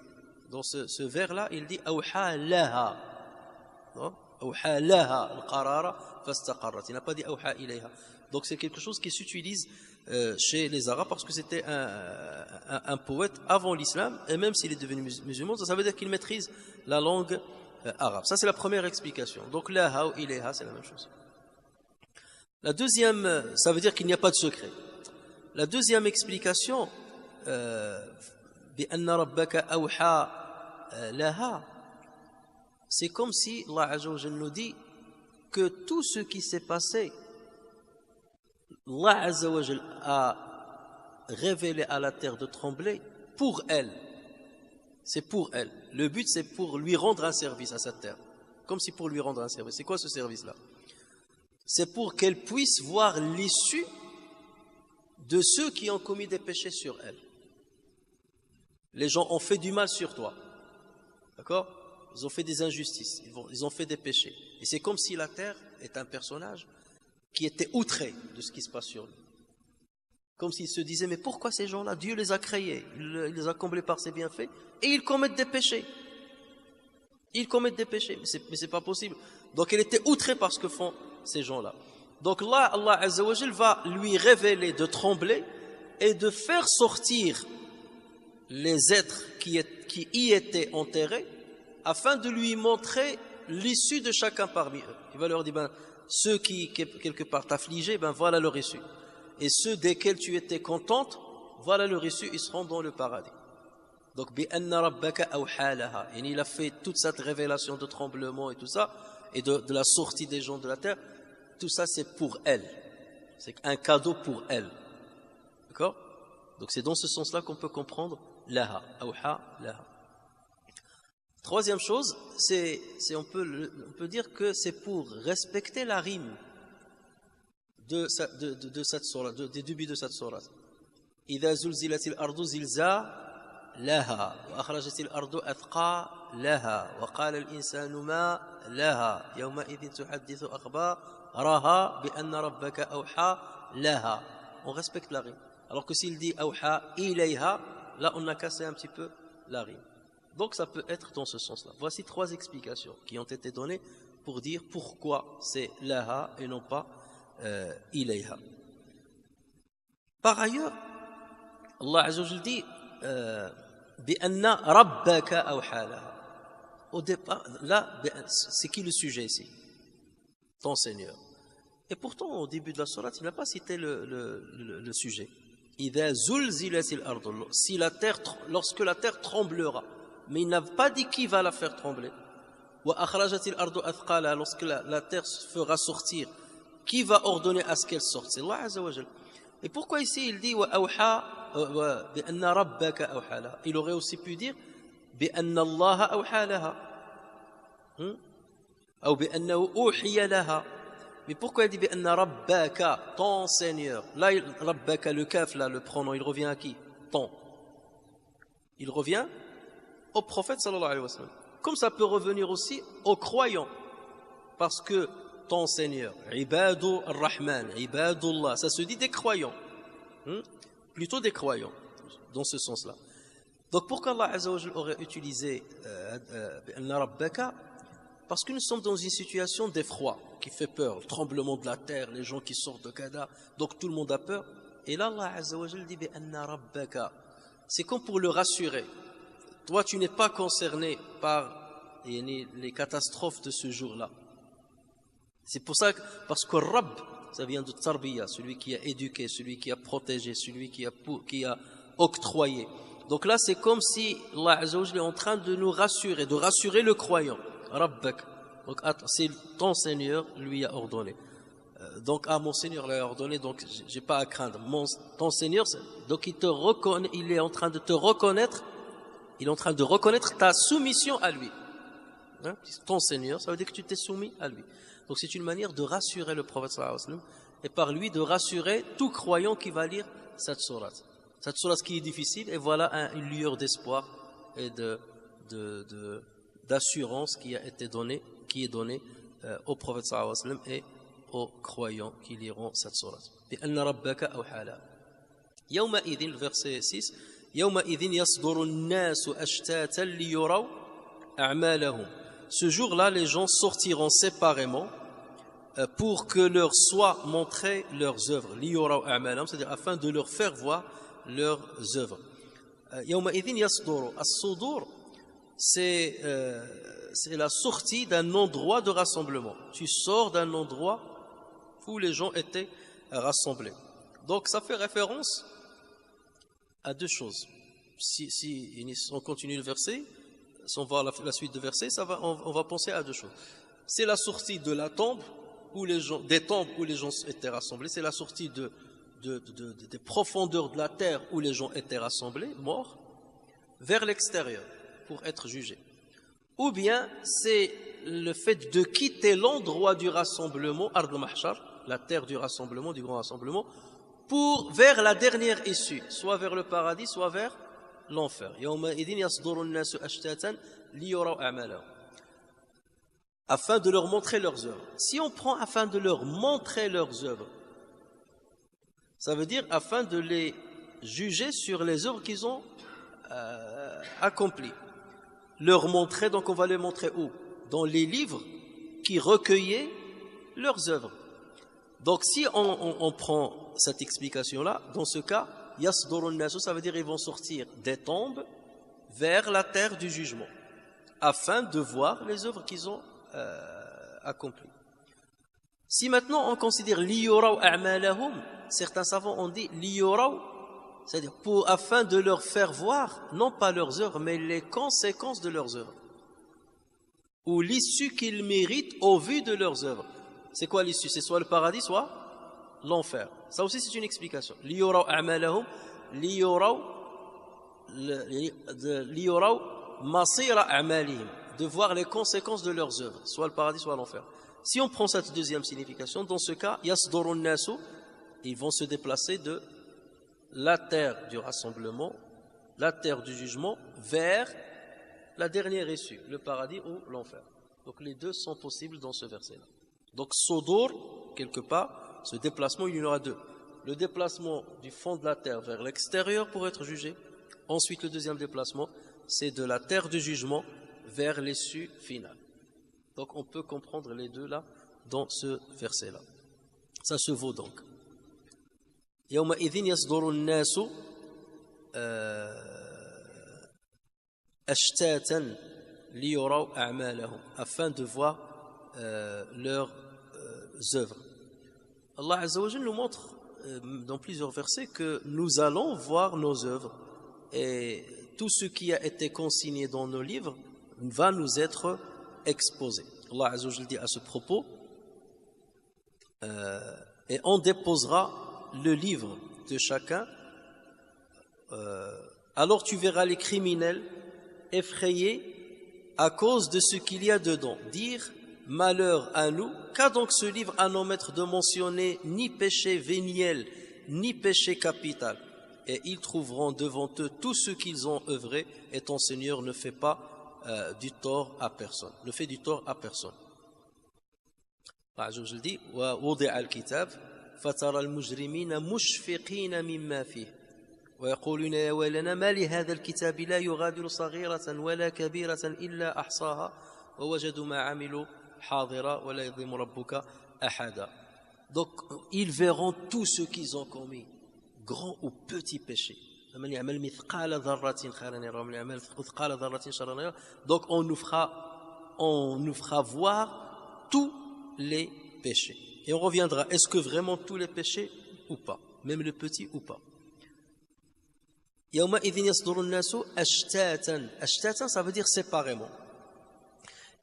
Dans ce vers-là, il dit أوحى لها. أوحى لها القرار فاستقرت. Il n'a pas dit أوحى إليها. Donc c'est quelque chose qui s'utilise chez les Arabes parce que c'était un poète avant l'islam, et même s'il est devenu musulman, ça veut dire qu'il maîtrise la langue arabe. Ça, c'est la première explication. Donc laha ou ilayha, c'est la même chose. La deuxième, ça veut dire qu'il n'y a pas de secret. La deuxième explication, بأن ربك أوحى لها, c'est comme si Allah Azza wa Jalla nous dit que tout ce qui s'est passé, Allah Azza wa Jalla a révélé à la terre de trembler pour elle. C'est pour elle. Le but, c'est pour lui rendre un service à cette terre. Comme si pour lui rendre un service. C'est quoi ce service-là? C'est pour qu'elle puisse voir l'issue de ceux qui ont commis des péchés sur elle. Les gens ont fait du mal sur toi. D'accord? Ils ont fait des injustices. Ils ont fait des péchés. Et c'est comme si la terre est un personnage qui était outré de ce qui se passe sur lui. Comme s'il se disait, mais pourquoi ces gens-là, Dieu les a créés, il les a comblés par ses bienfaits, et ils commettent des péchés. Ils commettent des péchés, mais c'est pas possible. Donc elle était outrée par ce que font ces gens-là. Donc là, Allah Azza wa Jal va lui révéler de trembler et de faire sortir les êtres qui y étaient enterrés, afin de lui montrer l'issue de chacun parmi eux. Il va leur dire, ben, ceux qui quelque part t'affligeaient, ben voilà leur issue. Et ceux desquels tu étais contente, voilà leur issue, ils seront dans le paradis. Donc, bi'anna rabbaka awha laha. Et il a fait toute cette révélation de tremblement et tout ça, et de la sortie des gens de la terre. Tout ça, c'est pour elle. C'est un cadeau pour elle. D'accord? Donc, c'est dans ce sens-là qu'on peut comprendre laha, awha laha. Troisième chose, on peut dire que c'est pour respecter la rime de cette sourate, des débuts de cette sourate. إذا زلزلت الأرض زلزالها وأخرجت الأرض أثقالها وقال الإنسان ما لها يومئذ تحدث أخبارها بأن ربك أوحى لها. On respecte la rime. Alors que s'il dit أوحى إليها, là on a cassé un petit peu la rime. Donc ça peut être dans ce sens-là. Voici 3 explications qui ont été données pour dire pourquoi c'est laha et non pas ilayha. Par ailleurs, Allah Azza wa Jalla dit bi'anna rabbaka awha laha. Au départ, là, c'est qui le sujet ici? Ton Seigneur. Et pourtant, au début de la sourate, il n'a pas cité le sujet. إذا زلزلت الأرض, lorsque la terre tremblera. Mais il n'a pas dit qui va la faire trembler. Lorsque la terre se fera sortir, qui va ordonner à ce qu'elle sorte? C'est Allah Azza wa Jal. Et pourquoi ici il dit il aurait aussi pu dire mais pourquoi il dit ton Seigneur? Là, rabbaka, le kaf, là, le pronom, il revient à qui? Ton. Il revient au prophète sallallahu alayhi wa sallam. Comme ça peut revenir aussi aux croyants. Parce que ton Seigneur, Ibadu ar-Rahman, Ibadullah, ça se dit des croyants. Plutôt des croyants, dans ce sens-là. Donc pourquoi Allah Azza wa Jal aurait utilisé Rabbaka? Parce que nous sommes dans une situation d'effroi qui fait peur, le tremblement de la terre, les gens qui sortent de Kada, donc tout le monde a peur. Et là, Allah Azza wa Jal dit Rabbaka. C'est comme pour le rassurer. Toi, tu n'es pas concerné par les catastrophes de ce jour-là. C'est pour ça que, parce que Rabb, ça vient de Tarbiya, celui qui a éduqué, celui qui a protégé, celui qui a octroyé. Donc là, c'est comme si Allah Azza wa Jalla est en train de nous rassurer, de rassurer le croyant. Rabbak. Donc, c'est ton Seigneur lui a ordonné. Donc, mon Seigneur l'a ordonné, donc j'ai pas à craindre. Ton Seigneur, donc il te reconnaît, il est en train de te reconnaître. Il est en train de reconnaître ta soumission à lui. Hein? Ton Seigneur, ça veut dire que tu t'es soumis à lui. Donc c'est une manière de rassurer le prophète sallallahu alayhi wa sallam et par lui de rassurer tout croyant qui va lire cette sourate. Cette sourate qui est difficile, et voilà une lueur d'espoir et d'assurance qui est donnée au prophète sallallahu alayhi wa sallam et aux croyants qui liront cette sourate. بِأَنَّ رَبَّكَ أَوْحَى لَهَا. يَوْمَئِذٍ, le verset 6, يَوْمَئِذٍ يَصْدُرُ النَّاسُ أَشْتَاتًا لِيُرَوْا أَعْمَالَهُم. Ce jour-là, les gens sortiront séparément pour que leur soient montrées leurs œuvres, لِيُرَوْا أَعْمَالَهُم, c'est-à-dire afin de leur faire voir leurs œuvres. يَوْمَئِذٍ يَصْدُرُ. الصُّدُور, c'est la sortie d'un endroit de rassemblement. Tu sors d'un endroit où les gens étaient rassemblés. Donc ça fait référence à deux choses. Si on continue le verset, si on voit la suite de verset, on va penser à deux choses. C'est la sortie de la tombe, des tombes où les gens étaient rassemblés. C'est la sortie des profondeurs de la terre où les gens étaient rassemblés, morts, vers l'extérieur. pour être jugé. Ou bien c'est le fait de quitter l'endroit du rassemblement, Ard al-Mahshar, la terre du rassemblement, du grand rassemblement, pour vers la dernière issue, soit vers le paradis, soit vers l'enfer. Afin de leur montrer leurs œuvres. Si on prend afin de leur montrer leurs œuvres, ça veut dire afin de les juger sur les œuvres qu'ils ont accomplies. Leur montrer, donc on va les montrer où? Dans les livres qui recueillaient leurs œuvres. Donc si on prend cette explication-là, dans ce cas, yasdurun nasu, ça veut dire ils vont sortir des tombes vers la terre du jugement, afin de voir les œuvres qu'ils ont accomplies. Si maintenant on considère liyuraw a'malahum, certains savants ont dit liyuraw, c'est-à-dire afin de leur faire voir, non pas leurs œuvres, mais les conséquences de leurs œuvres, ou l'issue qu'ils méritent au vu de leurs œuvres. C'est quoi l'issue? C'est soit le paradis, soit l'enfer. Ça aussi c'est une explication. Liyuraw a'malahum, liyuraw masira a'malihim, de voir les conséquences de leurs œuvres, soit le paradis, soit l'enfer. Si on prend cette deuxième signification, dans ce cas, yasdurun nasu, ils vont se déplacer de la terre du rassemblement, la terre du jugement, vers la dernière issue, le paradis ou l'enfer. Donc les deux sont possibles dans ce verset-là. Donc sudur, quelque part, ce déplacement, il y en aura deux. Le déplacement du fond de la terre vers l'extérieur pour être jugé. Ensuite, le deuxième déplacement, c'est de la terre du jugement vers l'issue finale. Donc on peut comprendre les deux là dans ce verset-là. Ça se vaut donc. يومئذ يصدر الناس أشتاتا ليروا أعمالهم, afin de voir leurs œuvres. Allah Azza wa Jalla nous montre dans plusieurs versets que nous allons voir nos œuvres et tout ce qui a été consigné dans nos livres va nous être exposé. Allah Azza wa Jalla dit à ce propos et on déposera le livre de chacun, alors tu verras les criminels effrayés à cause de ce qu'il y a dedans, dire malheur à nous, qu'a donc ce livre à nos maîtres de mentionner ni péché véniel ni péché capital, et ils trouveront devant eux tout ce qu'ils ont œuvré, et ton Seigneur ne fait pas du tort à personne, ne fait du tort à personne. Je le dis, ووضع الكتاب فترى المجرمين مشفقين مما فيه ويقولون يا ويلنا ما لهذا الكتاب لا يغادر صغيرة ولا كبيرة إلا أحصاها ووجدوا ما عملوا حاضرا ولا يظلم ربك أحدا. Donc ils verront tout ce qu'ils ont commis, grand ou petit péché. Donc on nous fera voir tous les péchés. Et on reviendra, est-ce que vraiment tous les péchés ou pas, même les petits ou pas. Ashtatan, ça veut dire séparément.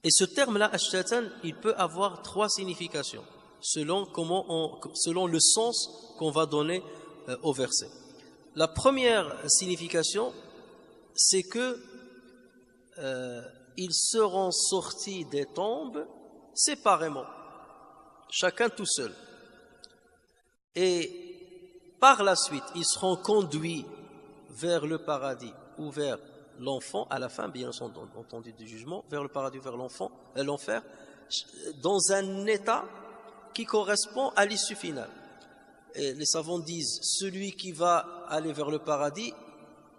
Et ce terme-là, ashtatan, il peut avoir trois significations, selon le sens qu'on va donner au verset. La première signification, c'est que ils seront sortis des tombes séparément, chacun tout seul. Et par la suite, ils seront conduits vers le paradis ou vers l'enfer, à la fin, bien entendu, du jugement, vers le paradis ou vers l'enfer, dans un état qui correspond à l'issue finale. Et les savants disent, celui qui va aller vers le paradis,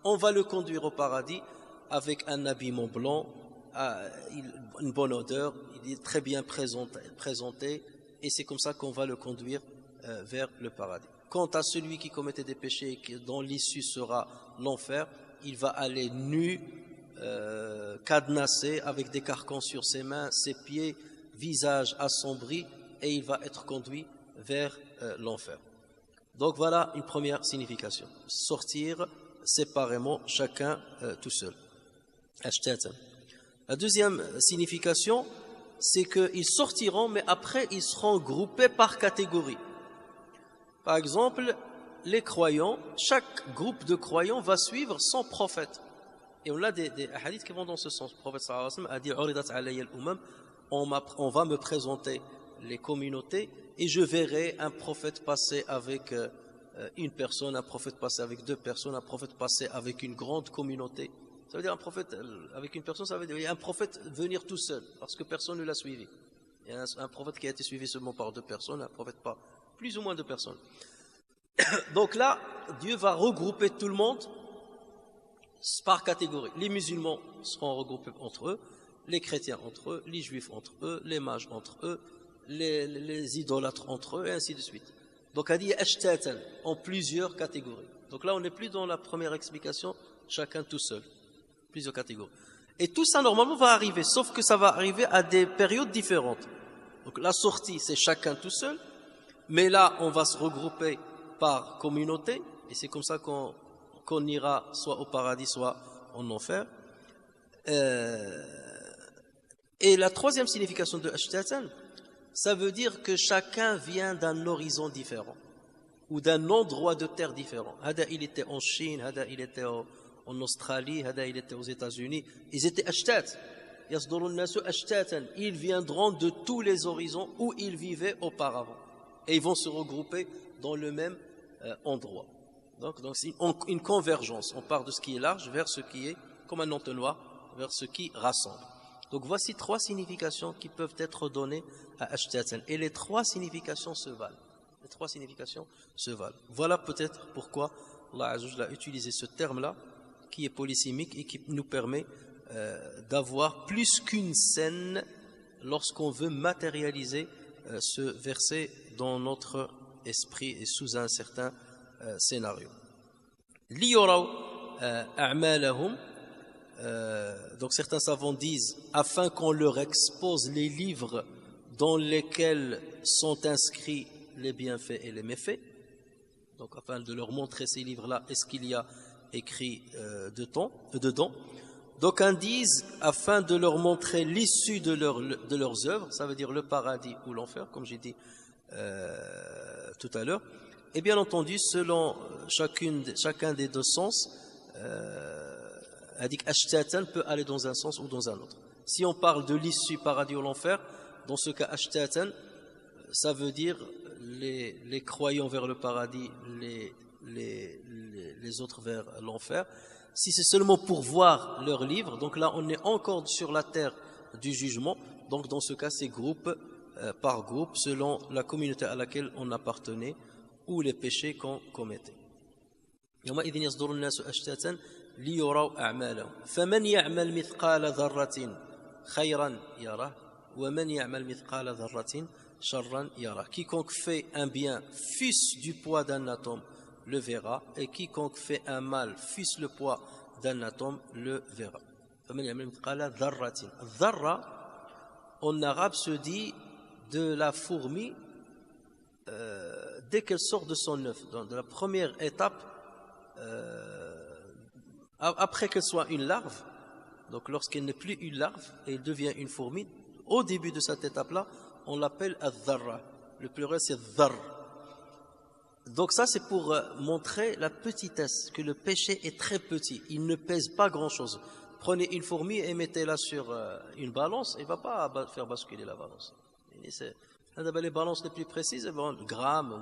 on va le conduire au paradis avec un habillement blanc, une bonne odeur, il est très bien présenté, et c'est comme ça qu'on va le conduire vers le paradis. Quant à celui qui commettait des péchés dont l'issue sera l'enfer, il va aller nu, cadenassé, avec des carcans sur ses mains, ses pieds, visage assombri, et il va être conduit vers l'enfer. Donc voilà une première signification, sortir séparément, chacun tout seul. La deuxième signification, c'est qu'ils sortiront, mais après ils seront groupés par catégorie. Par exemple, les croyants, chaque groupe de croyants va suivre son prophète. Et on a des hadiths qui vont dans ce sens. Le prophète sallallahu alayhi wa sallam a dit Uridat alayya al-umam, on va me présenter les communautés et je verrai un prophète passer avec une personne, un prophète passer avec deux personnes, un prophète passer avec une grande communauté. Ça veut dire un prophète avec une personne, ça veut dire un prophète venir tout seul parce que personne ne l'a suivi. Il y a un prophète qui a été suivi seulement par deux personnes, un prophète par plus ou moins deux personnes. Donc là, Dieu va regrouper tout le monde par catégorie. Les musulmans seront regroupés entre eux, les chrétiens entre eux, les juifs entre eux, les mages entre eux, les idolâtres entre eux, et ainsi de suite. Donc, il dit ashtatan, en plusieurs catégories. Donc là, on n'est plus dans la première explication, chacun tout seul. Plusieurs catégories. Et tout ça, normalement, va arriver, sauf que ça va arriver à des périodes différentes. Donc la sortie, c'est chacun tout seul, mais là, on va se regrouper par communauté, et c'est comme ça qu'on ira soit au paradis, soit en enfer. Et la troisième signification de ashtatan, ça veut dire que chacun vient d'un horizon différent ou d'un endroit de terre différent. Hada, il était en Chine, Hada, il était en Australie, Hada, il était aux États-Unis. Ils étaient ashtat. Yasdurun nasu ashtatan. Ils viendront de tous les horizons où ils vivaient auparavant. Et ils vont se regrouper dans le même endroit. Donc c'est une convergence. On part de ce qui est large vers ce qui est comme un entonnoir, vers ce qui rassemble. Donc voici trois significations qui peuvent être données à ashtatan. Et les trois significations se valent. Les trois significations se valent. Voilà peut-être pourquoi Allah Azza wa Jalla a utilisé ce terme-là, qui est polysémique et qui nous permet d'avoir plus qu'une scène lorsqu'on veut matérialiser ce verset dans notre esprit et sous un certain scénario. Liyuraw a'malahum. Donc certains savants disent afin qu'on leur expose les livres dans lesquels sont inscrits les bienfaits et les méfaits, donc afin de leur montrer ces livres-là, est-ce qu'il y a écrit dedans. D'aucuns disent afin de leur montrer l'issue de leurs œuvres, ça veut dire le paradis ou l'enfer, comme j'ai dit tout à l'heure. Et bien entendu, selon chacun des deux sens, a dit qu'ashtatan peut aller dans un sens ou dans un autre. Si on parle de l'issue paradis ou l'enfer, dans ce cas ashtatan, ça veut dire les croyants vers le paradis, les autres vers l'enfer. Si c'est seulement pour voir leurs livres, donc là on est encore sur la terre du jugement, donc dans ce cas c'est groupe par groupe selon la communauté à laquelle on appartenait ou les péchés qu'on commettait. يومئذ يصدر الناس أشتاتا ليروا أعمالهم فمن يعمل مثقال ذرة خيرا يره ومن يعمل مثقال ذرة شرا يره. Quiconque fait un bien, fût-ce du poids d'un atome, le verra, et quiconque fait un mal, fût-ce le poids d'un atome, le verra. فمن يعمل مثقال ذرة. Dharra, en arabe, se dit de la fourmi dès qu'elle sort de son œuf, de la première étape, après qu'elle soit une larve, donc lorsqu'elle n'est plus une larve et elle devient une fourmi, au début de cette étape-là, on l'appelle al-dharra. Le pluriel c'est dhar. Donc ça c'est pour montrer la petitesse, que le péché est très petit, il ne pèse pas grand-chose. Prenez une fourmi et mettez-la sur une balance, elle ne va pas faire basculer la balance. Les balances les plus précises, bon, grammes ou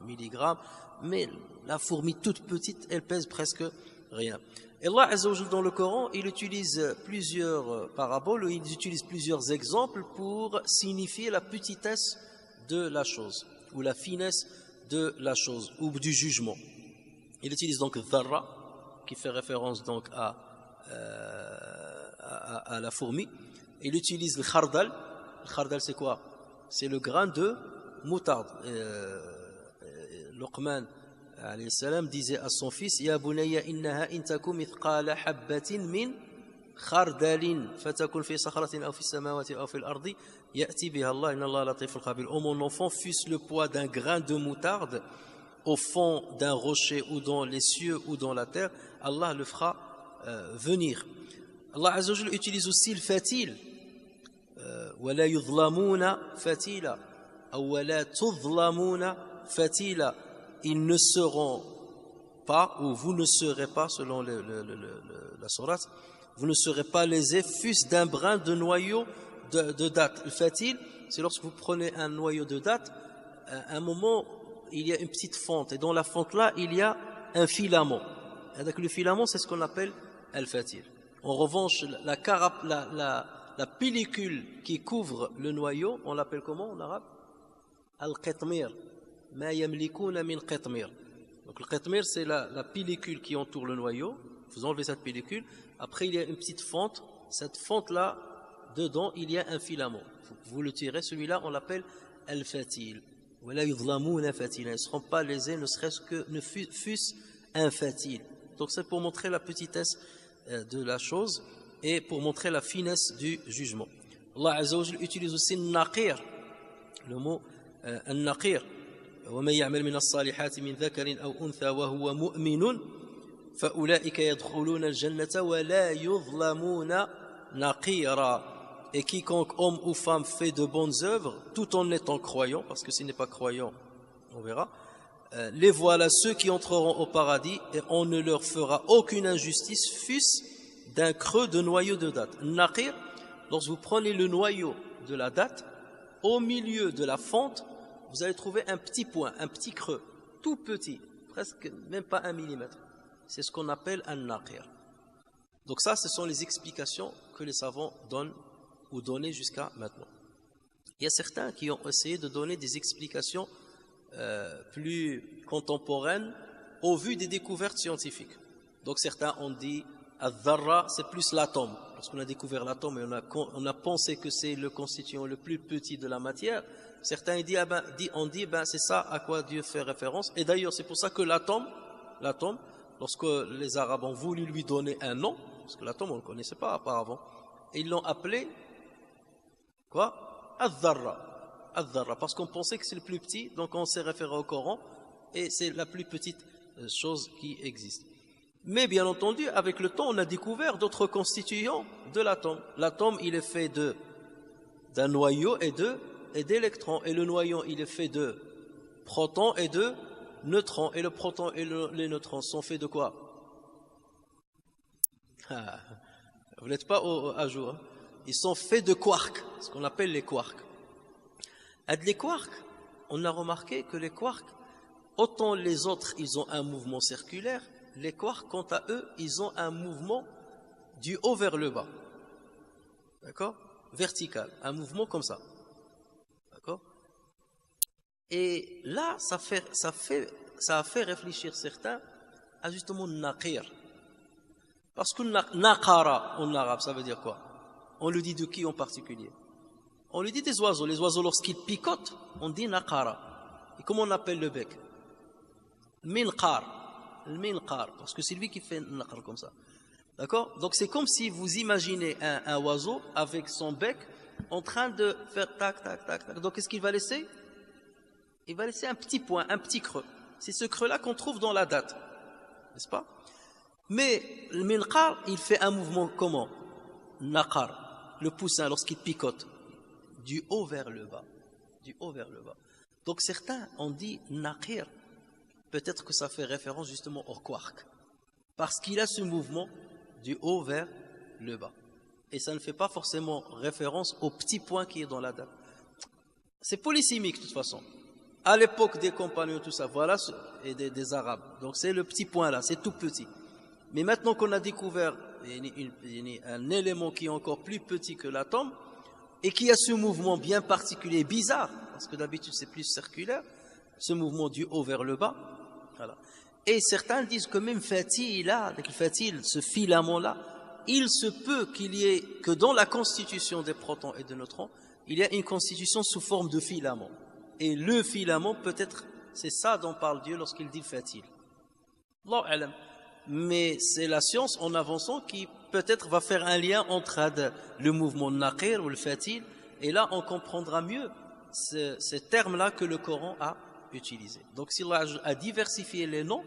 milligrammes, mais la fourmi toute petite, elle pèse presque rien. Et Allah Azza wa Jalla dans le Coran, il utilise plusieurs paraboles, il utilise plusieurs exemples pour signifier la petitesse de la chose, ou la finesse de la chose, ou du jugement. Il utilise donc dharra, qui fait référence donc à la fourmi. Il utilise le khardal. Le khardal c'est quoi? C'est le grain de moutarde. Luqman alayhi salam disait à son fils Ya bunayya innaha in taku mithqala habbatin min khardalin fatakun fi sakhratin aw fi samawati aw fi al-ardi ya'ti biha Allah inna Allah latiful khabir. Oh mon enfant, fût-ce le poids d'un grain de moutarde au fond d'un rocher ou dans les cieux ou dans la terre, Allah le fera venir. Allah Azza wa Jalla utilise aussi le fatil. ولا يظلمون فتيلا أو ولا تظلمون فتيلا. Ils ne seront pas, ou vous ne serez pas, selon la sourate, vous ne serez pas lésés, fût-ce d'un brin de noyau de date. Le fait-il, c'est lorsque vous prenez un noyau de date, à un moment, il y a une petite fente, et dans la fente-là, il y a un filament. Et donc, le filament, c'est ce qu'on appelle al-fatil. En revanche, la pellicule qui couvre le noyau, on l'appelle comment en arabe? Al-qitmir. Ma yamlikuna min qitmir. Donc le qitmir, c'est la pellicule qui entoure le noyau. Vous enlevez cette pellicule. Après, il y a une petite fente. Cette fente-là, dedans, il y a un filament. Vous le tirez. Celui-là, on l'appelle al-fatil. Wala yudlamuna fatila. Ils ne seront pas lésés, ne serait-ce que ne fût-ce un fatil. Donc c'est pour montrer la petitesse de la chose et pour montrer la finesse du jugement. Allah Azza wa Jalla utilise aussi naqir, le mot naqir. ومن يعمل من الصالحات من ذكر أو أنثى وهو مؤمن فأولئك يدخلون الجنة ولا يظلمون نقيرا. Et quiconque homme ou femme fait de bonnes œuvres tout en étant croyant, parce que s'il n'est pas croyant, on verra, les voilà ceux qui entreront au paradis et on ne leur fera aucune injustice, fût-ce d'un creux de noyau de date. Naqir, lorsque vous prenez le noyau de la date, au milieu de la fente, vous allez trouver un petit point, un petit creux, tout petit, presque même pas 1 millimètre. C'est ce qu'on appelle un naqir. Donc ça, ce sont les explications que les savants donnent ou donnaient jusqu'à maintenant. Il y a certains qui ont essayé de donner des explications plus contemporaines au vu des découvertes scientifiques. Donc certains ont dit al-dharra, c'est plus l'atome. Lorsqu'on a découvert l'atome et on a pensé que c'est le constituant le plus petit de la matière, certains ont dit c'est ça à quoi Dieu fait référence. Et d'ailleurs c'est pour ça que l'atome, lorsque les Arabes ont voulu lui donner un nom, parce que l'atome on ne le connaissait pas auparavant, et ils l'ont appelé quoi? Al-dharra. Al-dharra, parce qu'on pensait que c'est le plus petit, donc on s'est référé au Coran, et c'est la plus petite chose qui existe. Mais bien entendu, avec le temps, on a découvert d'autres constituants de l'atome. L'atome, il est fait d'un noyau et d'électrons, et le noyau, il est fait de protons et de neutrons, et le proton et les neutrons sont faits de quoi? Vous n'êtes pas à jour, hein? Ils sont faits de quarks, ce qu'on appelle les quarks. Les quarks, on a remarqué que les quarks, autant les autres, ils ont un mouvement circulaire, les quarks, quant à eux, ils ont un mouvement du haut vers le bas. D'accord? Vertical, un mouvement comme ça. D'accord? Et là, ça a fait réfléchir certains à justement naqir. Parce que naqara en arabe, ça veut dire quoi? On le dit de qui en particulier? On le dit des oiseaux. Les oiseaux, lorsqu'ils picotent, on dit naqara. Et comment on appelle le bec? Minqar. Le minqar. Parce que c'est lui qui fait naqar comme ça. D'accord? Donc c'est comme si vous imaginez un oiseau avec son bec en train de faire tac, tac, tac, tac. Donc qu'est-ce qu'il va laisser? Il va laisser un petit point, un petit creux. C'est ce creux-là qu'on trouve dans la date. N'est-ce pas? Mais le minqar, il fait un mouvement comment? Naqar. Le poussin, lorsqu'il picote, du haut vers le bas. Du haut vers le bas. Donc certains ont dit naqir. Peut-être que ça fait référence justement au quark. Parce qu'il a ce mouvement du haut vers le bas. Et ça ne fait pas forcément référence au petit point qui est dans la date. C'est polysémique de toute façon. À l'époque des compagnons, tout ça, voilà, et des Arabes. Donc c'est le petit point là, c'est tout petit. Mais maintenant qu'on a découvert un élément qui est encore plus petit que l'atome et qui a ce mouvement bien particulier, bizarre, parce que d'habitude c'est plus circulaire, ce mouvement du haut vers le bas. Voilà. Et certains disent que même fatil, ce filament-là, il se peut qu'il y ait, que dans la constitution des protons et des neutrons, il y a une constitution sous forme de filament. Et le filament, peut-être, c'est ça dont parle Dieu lorsqu'il dit fatil. Allahu a'lam. Mais c'est la science en avançant qui peut-être va faire un lien entre le mouvement naqir ou le fatil, et là on comprendra mieux ces termes-là que le Coran a utilisés. Donc si Allah a diversifié les noms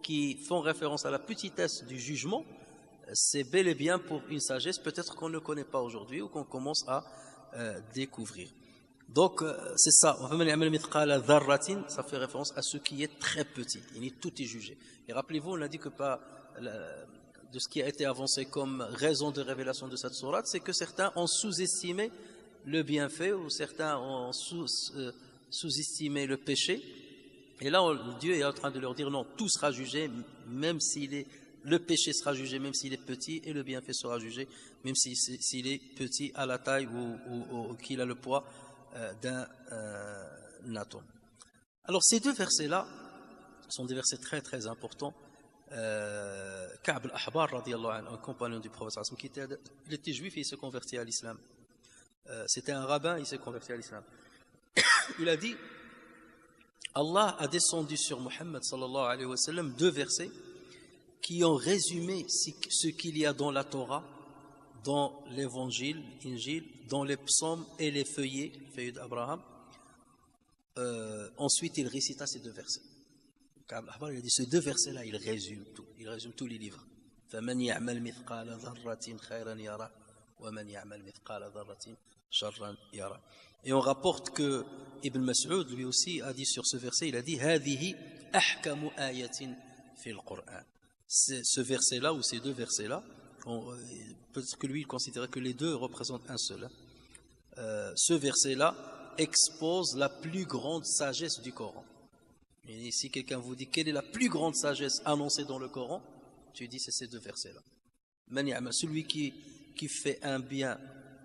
qui font référence à la petitesse du jugement, c'est bel et bien pour une sagesse peut-être qu'on ne connaît pas aujourd'hui ou qu'on commence à découvrir. Donc, c'est ça. Ça fait référence à ce qui est très petit. Tout est jugé. Et rappelez-vous, on a dit que de ce qui a été avancé comme raison de révélation de cette sourate, c'est que certains ont sous-estimé le bienfait ou certains ont sous-estimé le péché. Et là, Dieu est en train de leur dire non, tout sera jugé, même le péché sera jugé, même s'il est petit, et le bienfait sera jugé, même s'il est petit à la taille ou qu'il a le poids d'un atome. Alors ces deux versets-là sont des versets très très importants. Ka'b al-Ahbar, radiyallahu anhu, un compagnon du prophète, il était juif et il s'est converti à l'islam. C'était un rabbin, il s'est converti à l'islam. Il a dit, Allah a descendu sur Muhammad sallallahu alayhi wa sallam 2 versets qui ont résumé ce qu'il y a dans la Torah, dans l'évangile, Injil, dans les psaumes et les feuillets d'Abraham. Ensuite, il récita ces 2 versets. Il a dit, ces 2 versets-là, ils résument tout. Ils résument tous les livres. فَمَنْ يَعْمَلْ مِثْقَالَ ذَرَّةٍ خَيْرًا يَرَهُ وَمَنْ يَعْمَلْ مِثْقَالَ ذَرَّةٍ شَرًّا يَرَهُ. Et on rapporte que Ibn Mas'ud, lui aussi, a dit sur ce verset, il a dit هَذِهِ أَحْكَمُ آيَةٍ فِي الْقُرْآنِ. Ce verset-là, ou ces 2 versets-là, peut-être que lui, il considérait que les 2 représentent un seul. Ce verset-là expose la plus grande sagesse du Coran. Et si quelqu'un vous dit quelle est la plus grande sagesse annoncée dans le Coran, tu dis c'est ces 2 versets-là. Celui qui fait un bien,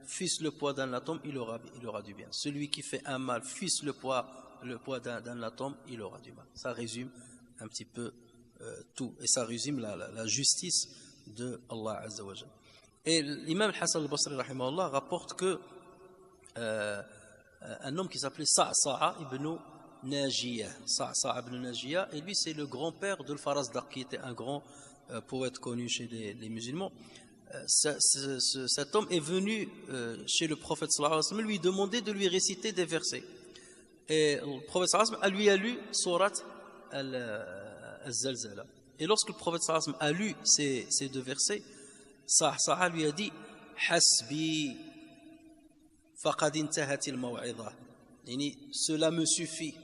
fût-ce le poids d'un atome, il aura du bien. Celui qui fait un mal, fût-ce le poids d'un atome, il aura du mal. Ça résume un petit peu tout. Et ça résume la justice de Allah Azza wa Jalla. Et l'imam Hassan al-Basri rahimahullah rapporte que un homme qui s'appelait Sa'sa'a ibn Najiyah, et lui c'est le grand-père de Al-Farazdaq, qui était un grand poète connu chez les musulmans. Cet homme est venu chez le prophète sallallahu alayhi wa sallam lui demander de lui réciter des versets. Et le prophète sallallahu alayhi wa sallam lui a lu surat al-Zalzala. Et lorsque le prophète sallallahu alayhi wa sallam a lu ces 2 versets, Sa'sa'a lui a dit Hasbi faqad intahat al-maw'idha. Cela me suffit.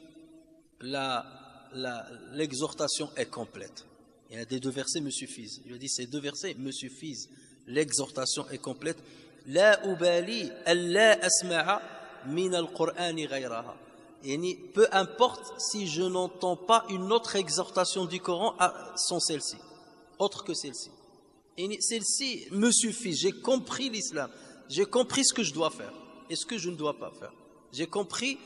L'exhortation est complète. Il y a des 2 versets me suffisent. Il a dit ces 2 versets me suffisent. L'exhortation est complète. La ubali alla asma'a min al-Qur'ani ghayraha. Peu importe si je n'entends pas une autre exhortation du Coran sans celle-ci, autre que celle-ci. Celle-ci me suffit. J'ai compris l'islam. J'ai compris ce que je dois faire et ce que je ne dois pas faire. J'ai compris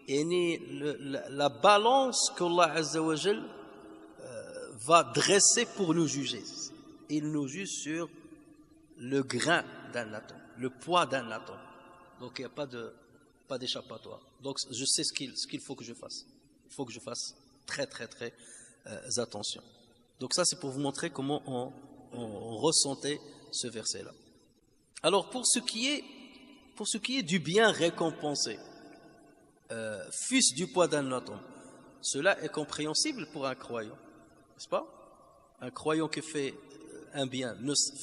la balance qu'Allah Azza wa Jal va dresser pour nous juger. Il nous juge sur le grain d'un atome, le poids d'un atome. Donc il n'y a pas d'échappatoire. Donc je sais ce qu'il faut que je fasse. Il faut que je fasse très très très attention. Donc ça c'est pour vous montrer comment on ressentait ce verset-là. Alors pour ce qui est du bien récompensé, fût-ce du poids d'un atome, cela est compréhensible pour un croyant, n'est-ce pas? Un croyant qui fait un bien,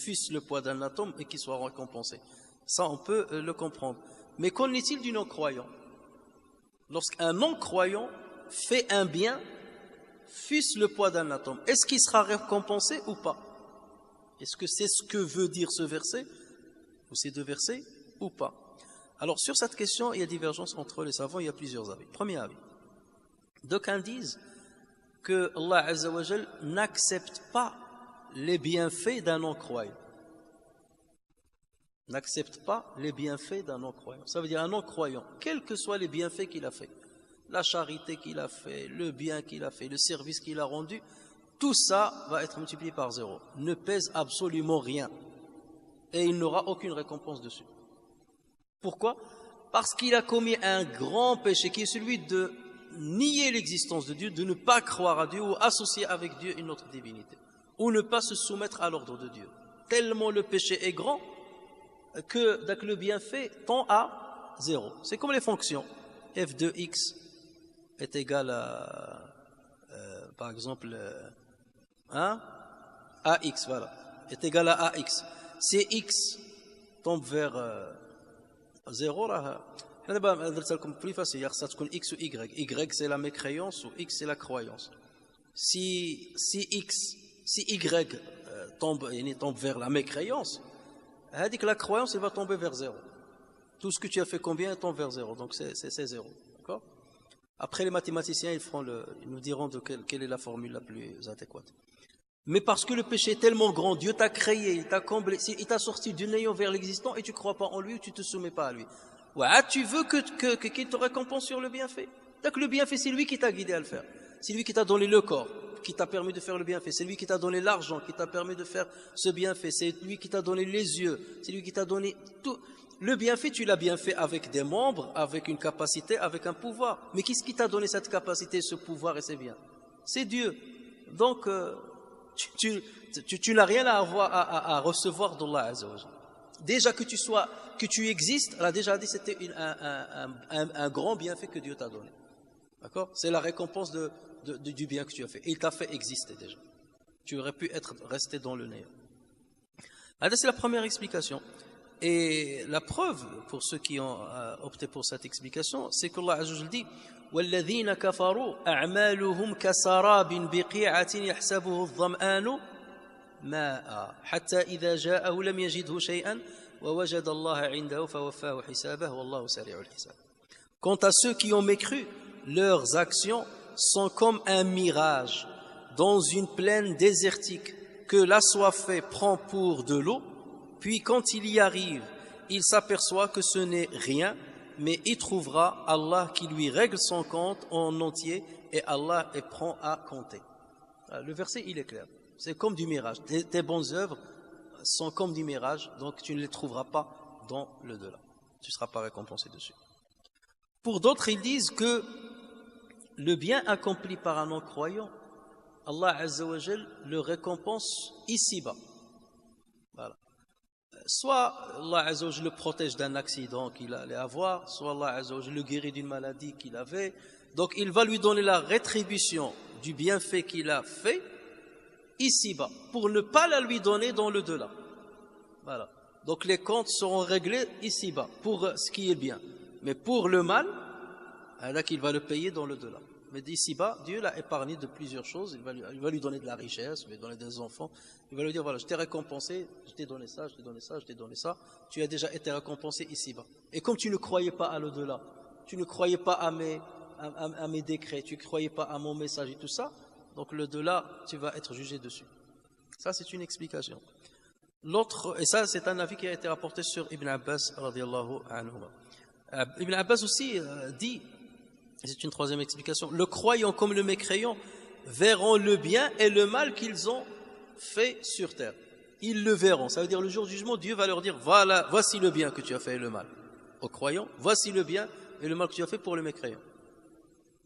fût-ce le poids d'un atome et qu'il soit récompensé, ça on peut le comprendre. Mais qu'en est-il du non-croyant? Lorsqu'un non-croyant fait un bien, fût-ce le poids d'un atome, est-ce qu'il sera récompensé ou pas? Est-ce que c'est ce que veut dire ce verset, ou ces 2 versets, ou pas? Alors sur cette question, il y a divergence entre les savants, il y a plusieurs avis. Premier avis, d'aucuns disent que Allah Azza wa Jal n'accepte pas les bienfaits d'un non-croyant. N'accepte pas les bienfaits d'un non-croyant. Ça veut dire un non-croyant, quels que soient les bienfaits qu'il a fait, la charité qu'il a fait, le bien qu'il a fait, le service qu'il a rendu, tout ça va être multiplié par 0. Ne pèse absolument rien. Et il n'aura aucune récompense dessus. Pourquoi? Parce qu'il a commis un grand péché qui est celui de nier l'existence de Dieu, de ne pas croire à Dieu ou associer avec Dieu une autre divinité, ou ne pas se soumettre à l'ordre de Dieu. Tellement le péché est grand que le bienfait tend à 0. C'est comme les fonctions. f de x est égal à, par exemple, ax, voilà, est égal à ax. Si x tombe vers 0, Plus facile, ça se X ou Y. Y c'est la mécréance ou X c'est la croyance. Si Y tombe vers la mécréance, la croyance elle va tomber vers zéro. Tout ce que tu as fait combien tombe vers zéro, donc c'est zéro. D'accord? Après les mathématiciens ils nous diront quelle est la formule la plus adéquate. Mais parce que le péché est tellement grand, Dieu t'a créé, il t'a comblé, il t'a sorti du néant vers l'existant et tu ne crois pas en lui ou tu ne te soumets pas à lui. Ouais, tu veux qu'il te récompense sur le bienfait. Donc le bienfait, c'est lui qui t'a guidé à le faire. C'est lui qui t'a donné le corps, qui t'a permis de faire le bienfait. C'est lui qui t'a donné l'argent, qui t'a permis de faire ce bienfait. C'est lui qui t'a donné les yeux. C'est lui qui t'a donné tout. Le bienfait, tu l'as bien fait avec des membres, avec une capacité, avec un pouvoir. Mais qu'est-ce qui t'a donné cette capacité, ce pouvoir et ces biens? C'est Dieu. Donc, tu n'as rien à avoir à recevoir d'Allah Azza wa Jalla. Déjà que tu existes, elle a déjà dit c'était un grand bienfait que Dieu t'a donné. D'accord? C'est la récompense du bien que tu as fait. Et il t'a fait exister déjà. Tu aurais pu rester dans le néant. Alors, c'est la première explication. Et la preuve pour ceux qui ont opté pour cette explication, c'est qu'Allah Azza wa Jalla dit وَالَّذِينَ كَفَرُوا أَعْمَالُهُمْ كَسَرَابٍ بِقِيعَةٍ يَحْسَبُهُ الظَّمْآنُ ماء حتى إذا جاءه لم يجده شيئا ووجد الله عنده فوفاه حسابه والله سريع الحساب. Quant à ceux qui ont mécru, leurs actions sont comme un mirage dans une plaine désertique que l'assoiffé prend pour de l'eau, puis quand il y arrive, il s'aperçoit que ce n'est rien, mais il trouvera Allah qui lui règle son compte en entier et Allah est prompt à compter. Le verset, il est clair. C'est comme du mirage. Tes bonnes œuvres sont comme du mirage, donc tu ne les trouveras pas dans le delà. Tu ne seras pas récompensé dessus. Pour d'autres, ils disent que le bien accompli par un non-croyant, Allah Azza wa Jal le récompense ici-bas. Voilà. Soit Allah Azza wa Jal le protège d'un accident qu'il allait avoir, soit Allah Azza wa Jal le guérit d'une maladie qu'il avait. Donc il va lui donner la rétribution du bienfait qu'il a fait ici-bas, pour ne pas la lui donner dans le delà. Voilà. Donc les comptes seront réglés ici-bas, pour ce qui est bien. Mais pour le mal, là qu'il va le payer dans le delà. Mais d'ici-bas, Dieu l'a épargné de plusieurs choses. Il va lui donner de la richesse, il va lui donner des enfants. Il va lui dire, voilà, je t'ai récompensé, je t'ai donné ça, je t'ai donné ça, je t'ai donné ça. Tu as déjà été récompensé ici-bas. Et comme tu ne croyais pas à l'au-delà, tu ne croyais pas à mes décrets, tu ne croyais pas à mon message et tout ça, donc le delà, tu vas être jugé dessus. Ça, c'est une explication. L'autre, et ça, c'est un avis qui a été rapporté sur Ibn Abbas, radiyallahu anhu. Ibn Abbas aussi dit, c'est une troisième explication, le croyant comme le mécréant verront le bien et le mal qu'ils ont fait sur terre. Ils le verront. Ça veut dire le jour du jugement, Dieu va leur dire, voilà, voici le bien que tu as fait et le mal. Aux croyants, voici le bien et le mal que tu as fait pour le mécréant.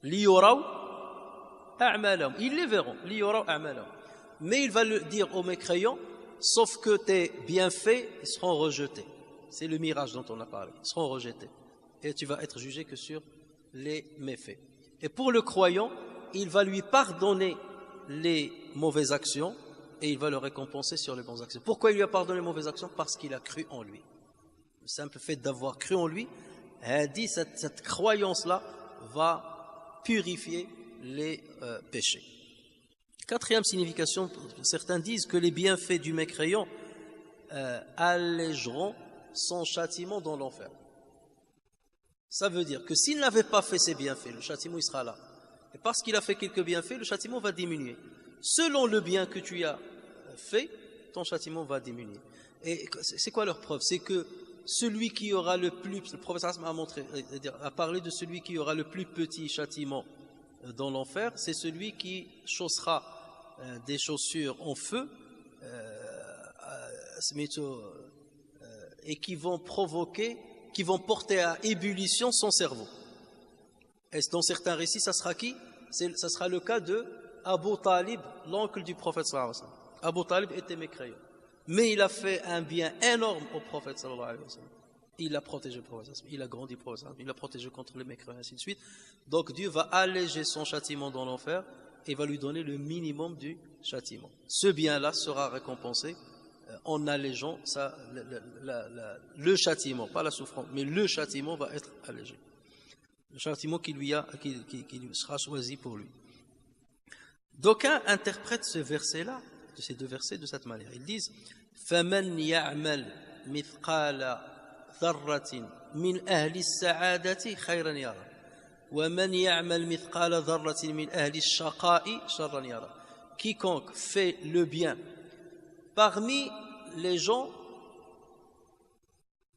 Liyuraw a'malahum. Ils les verront. Liyuraw a'malahum. Mais il va le dire aux mécréants, sauf que tes bienfaits seront rejetés. C'est le mirage dont on a parlé. Ils seront rejetés. Et tu vas être jugé que sur les méfaits. Et pour le croyant, il va lui pardonner les mauvaises actions et il va le récompenser sur les bonnes actions. Pourquoi il lui a pardonné les mauvaises actions? Parce qu'il a cru en lui. Le simple fait d'avoir cru en lui, dit cette croyance-là va purifier les péchés. Quatrième signification, certains disent que les bienfaits du mécréant allégeront son châtiment dans l'enfer. Ça veut dire que s'il n'avait pas fait ses bienfaits, le châtiment il sera là. Et parce qu'il a fait quelques bienfaits, le châtiment va diminuer. Selon le bien que tu as fait, ton châtiment va diminuer. Et c'est quoi leur preuve? C'est que celui qui aura le plus, le prophète a parlé de celui qui aura le plus petit châtiment dans l'enfer, c'est celui qui chaussera des chaussures en feu et qui vont porter à ébullition son cerveau. Et dans certains récits, ça sera qui? Ça sera le cas de Abu Talib, l'oncle du prophète sallallahu alayhi wa sallam. Abu Talib était mécréant, mais il a fait un bien énorme au prophète sallallahu alayhi wa sallam. Il a protégé le prophète, il a grandi le prophète, il a protégé contre les mécréants, ainsi de suite. Donc Dieu va alléger son châtiment dans l'enfer et va lui donner le minimum du châtiment. Ce bien-là sera récompensé en allégeant ça, le châtiment, pas la souffrance, mais le châtiment va être allégé. Le châtiment qui lui sera choisi pour lui. D'aucuns interprètent ce verset-là, de ces deux versets, de cette manière. Ils disent فَمَنْ يَعْمَلْ مِثْقَالَ ذَرَّةٍ مِنْ أَهْلِ السَّعَادَةِ خَيْرًا يَرَى وَمَنْ يَعْمَلْ مِثْقَالَ ذَرَّةٍ مِنْ أَهْلِ الشَّقَاءِ شَرًّا يَرَى. Quiconque fait le bien parmi les gens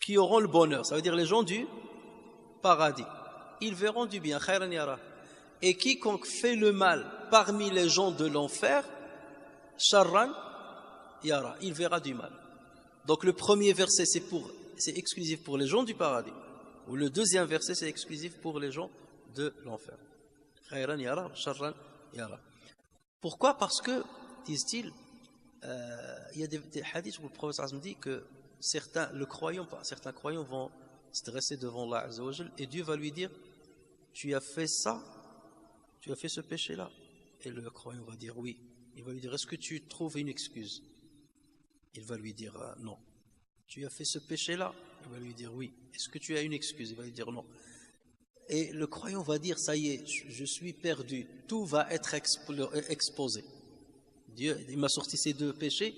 qui auront le bonheur, ça veut dire les gens du paradis, ils verront du bien, khayran yara. Et quiconque fait le mal parmi les gens de l'enfer, sharran yara, il verra du mal. Donc le premier verset c'est exclusif pour les gens du paradis, ou le deuxième verset c'est exclusif pour les gens de l'enfer. Khayran yara, sharran yara. Pourquoi? Parce que, disent-ils, il y a des hadiths où le prophète dit que certains croyants vont se dresser devant Allah Azza wa Jal, et Dieu va lui dire tu as fait ça, tu as fait ce péché là, et le croyant va dire oui. Il va lui dire est-ce que tu trouves une excuse? Il va lui dire non. Tu as fait ce péché là, il va lui dire oui. Est-ce que tu as une excuse? Il va lui dire non. Et le croyant va dire ça y est, je suis perdu, tout va être exposé. Dieu, il m'a sorti ces deux péchés,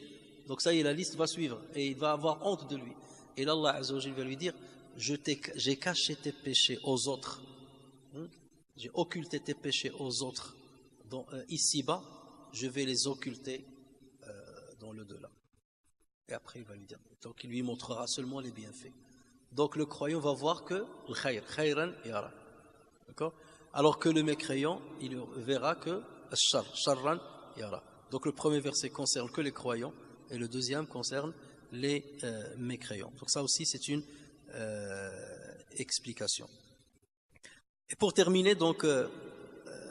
donc ça y est, la liste va suivre, et il va avoir honte de lui. Et là, Allah Azza wa Jalla va lui dire j'ai caché tes péchés aux autres, j'ai occulté tes péchés aux autres, ici-bas, je vais les occulter dans le delà. Et après, il va lui dire, donc il lui montrera seulement les bienfaits. Donc le croyant va voir que le khayr, khayran yara. D'accord? Alors que le mécréant, il verra que shar, sharran yara. Donc le premier verset concerne que les croyants et le deuxième concerne les mécréants. Donc ça aussi c'est une explication. Et pour terminer, donc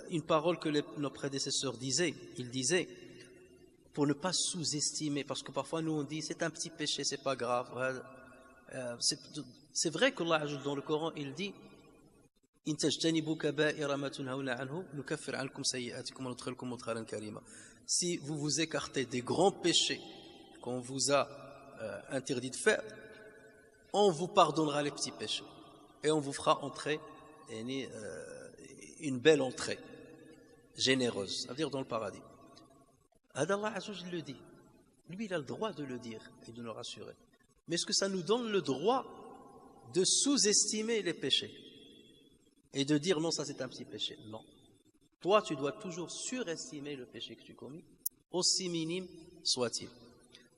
une parole que nos prédécesseurs disaient, ils disaient pour ne pas sous-estimer, parce que parfois nous on dit c'est un petit péché, c'est pas grave. C'est vrai que Allah dans le Coran il dit إن تجتنبوا كبائر ما تنهون عنه نكفر عنكم سيئاتكم وندخلكم مدخلا كريما. Si vous vous écartez des grands péchés qu'on vous a interdit de faire, on vous pardonnera les petits péchés et on vous fera entrer une belle entrée généreuse, c'est-à-dire dans le paradis. Allah Azza wa Jalla le dit, lui il a le droit de le dire et de nous rassurer. Mais est-ce que ça nous donne le droit de sous-estimer les péchés et de dire non, ça c'est un petit péché? Non. Toi, tu dois toujours surestimer le péché que tu commis, aussi minime soit-il.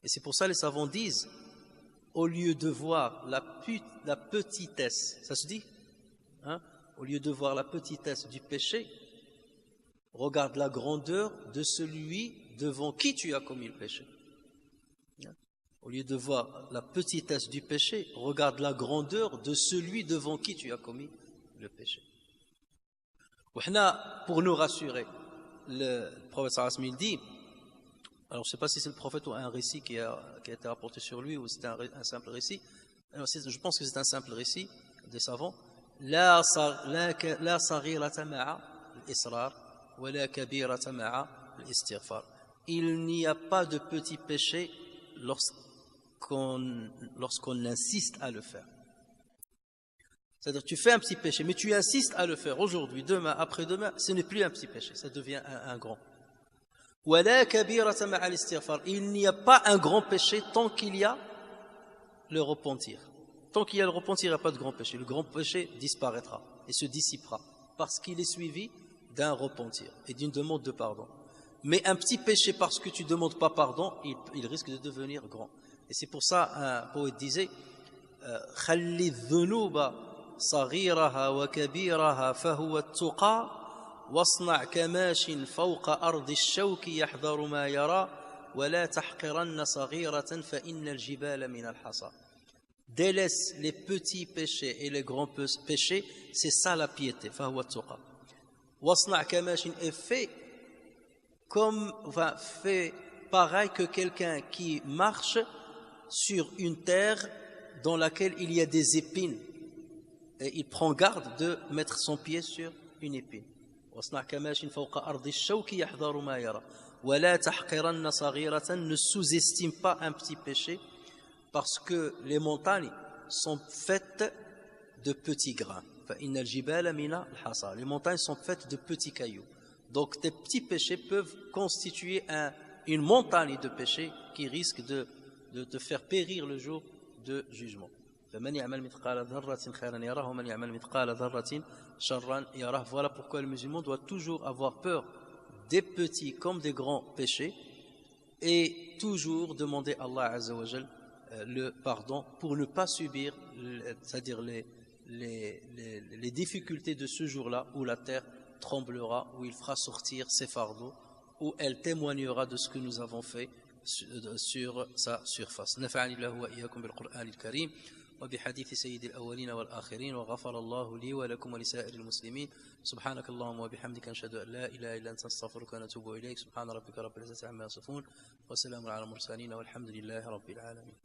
Et c'est pour ça les savants disent, au lieu de voir la petitesse, ça se dit, hein, au lieu de voir la petitesse du péché, regarde la grandeur de celui devant qui tu as commis le péché. Au lieu de voir la petitesse du péché, regarde la grandeur de celui devant qui tu as commis le péché. Pour nous rassurer, le prophète sallallahu alayhi wa sallam dit, alors je ne sais pas si c'est le prophète ou un récit qui a été rapporté sur lui ou c'est un simple récit. Alors, je pense que c'est un simple récit des savants. La saghirata ma'a al-israr wa la kabirata ma'a al-istighfar. Il n'y a pas de petit péché lorsqu'on insiste à le faire. C'est-à-dire tu fais un petit péché, mais tu insistes à le faire aujourd'hui, demain, après-demain, ce n'est plus un petit péché, ça devient un grand. Il n'y a pas un grand péché tant qu'il y a le repentir. Tant qu'il y a le repentir, il n'y a pas de grand péché. Le grand péché disparaîtra et se dissipera parce qu'il est suivi d'un repentir et d'une demande de pardon. Mais un petit péché, parce que tu ne demandes pas pardon, il risque de devenir grand. Et c'est pour ça un poète disait خلي الذنوب صغيرها وكبيرها فهو التقى واصنع كماش فوق أرض الشوك يحذر ما يرى ولا تحقرن صغيرة فإن الجبال من الحصى. Délaisse les petits péchés et les grands péchés, c'est ça la piété. فهو التقى واصنع كماش, et fait pareil que quelqu'un qui marche sur une terre dans laquelle il y a des épines et il prend garde de mettre son pied sur une épine. ولا تحقرن صغيرة, ne sous-estime pas un petit péché, parce que les montagnes sont faites de petits grains. فإن الجبال من الحصى. Les montagnes sont faites de petits cailloux. Donc tes petits péchés peuvent constituer une montagne de péchés qui risque de te faire périr le jour de jugement. فمن يعمل مثقال ذرة خيرا يره ومن يعمل مثقال ذرة شرا يره. Voilà pourquoi le musulman doit toujours avoir peur des petits comme des grands péchés et toujours demander à Allah Azza wa Jal le pardon pour ne pas subir, c'est-à-dire les difficultés de ce jour-là où la terre tremblera, où il fera sortir ses fardeaux, où elle témoignera de ce que nous avons fait sur sa surface. نفعني الله وإياكم بالقرآن الكريم وبحديث سيد الأولين والآخرين وغفر الله لي ولكم ولسائر المسلمين. سبحانك اللهم وبحمدك نشهد أن لا إله إلا أنت نستغفرك ونتوب إليك. سبحان ربك رب العزة عما يصفون وسلام على المرسلين والحمد لله رب العالمين.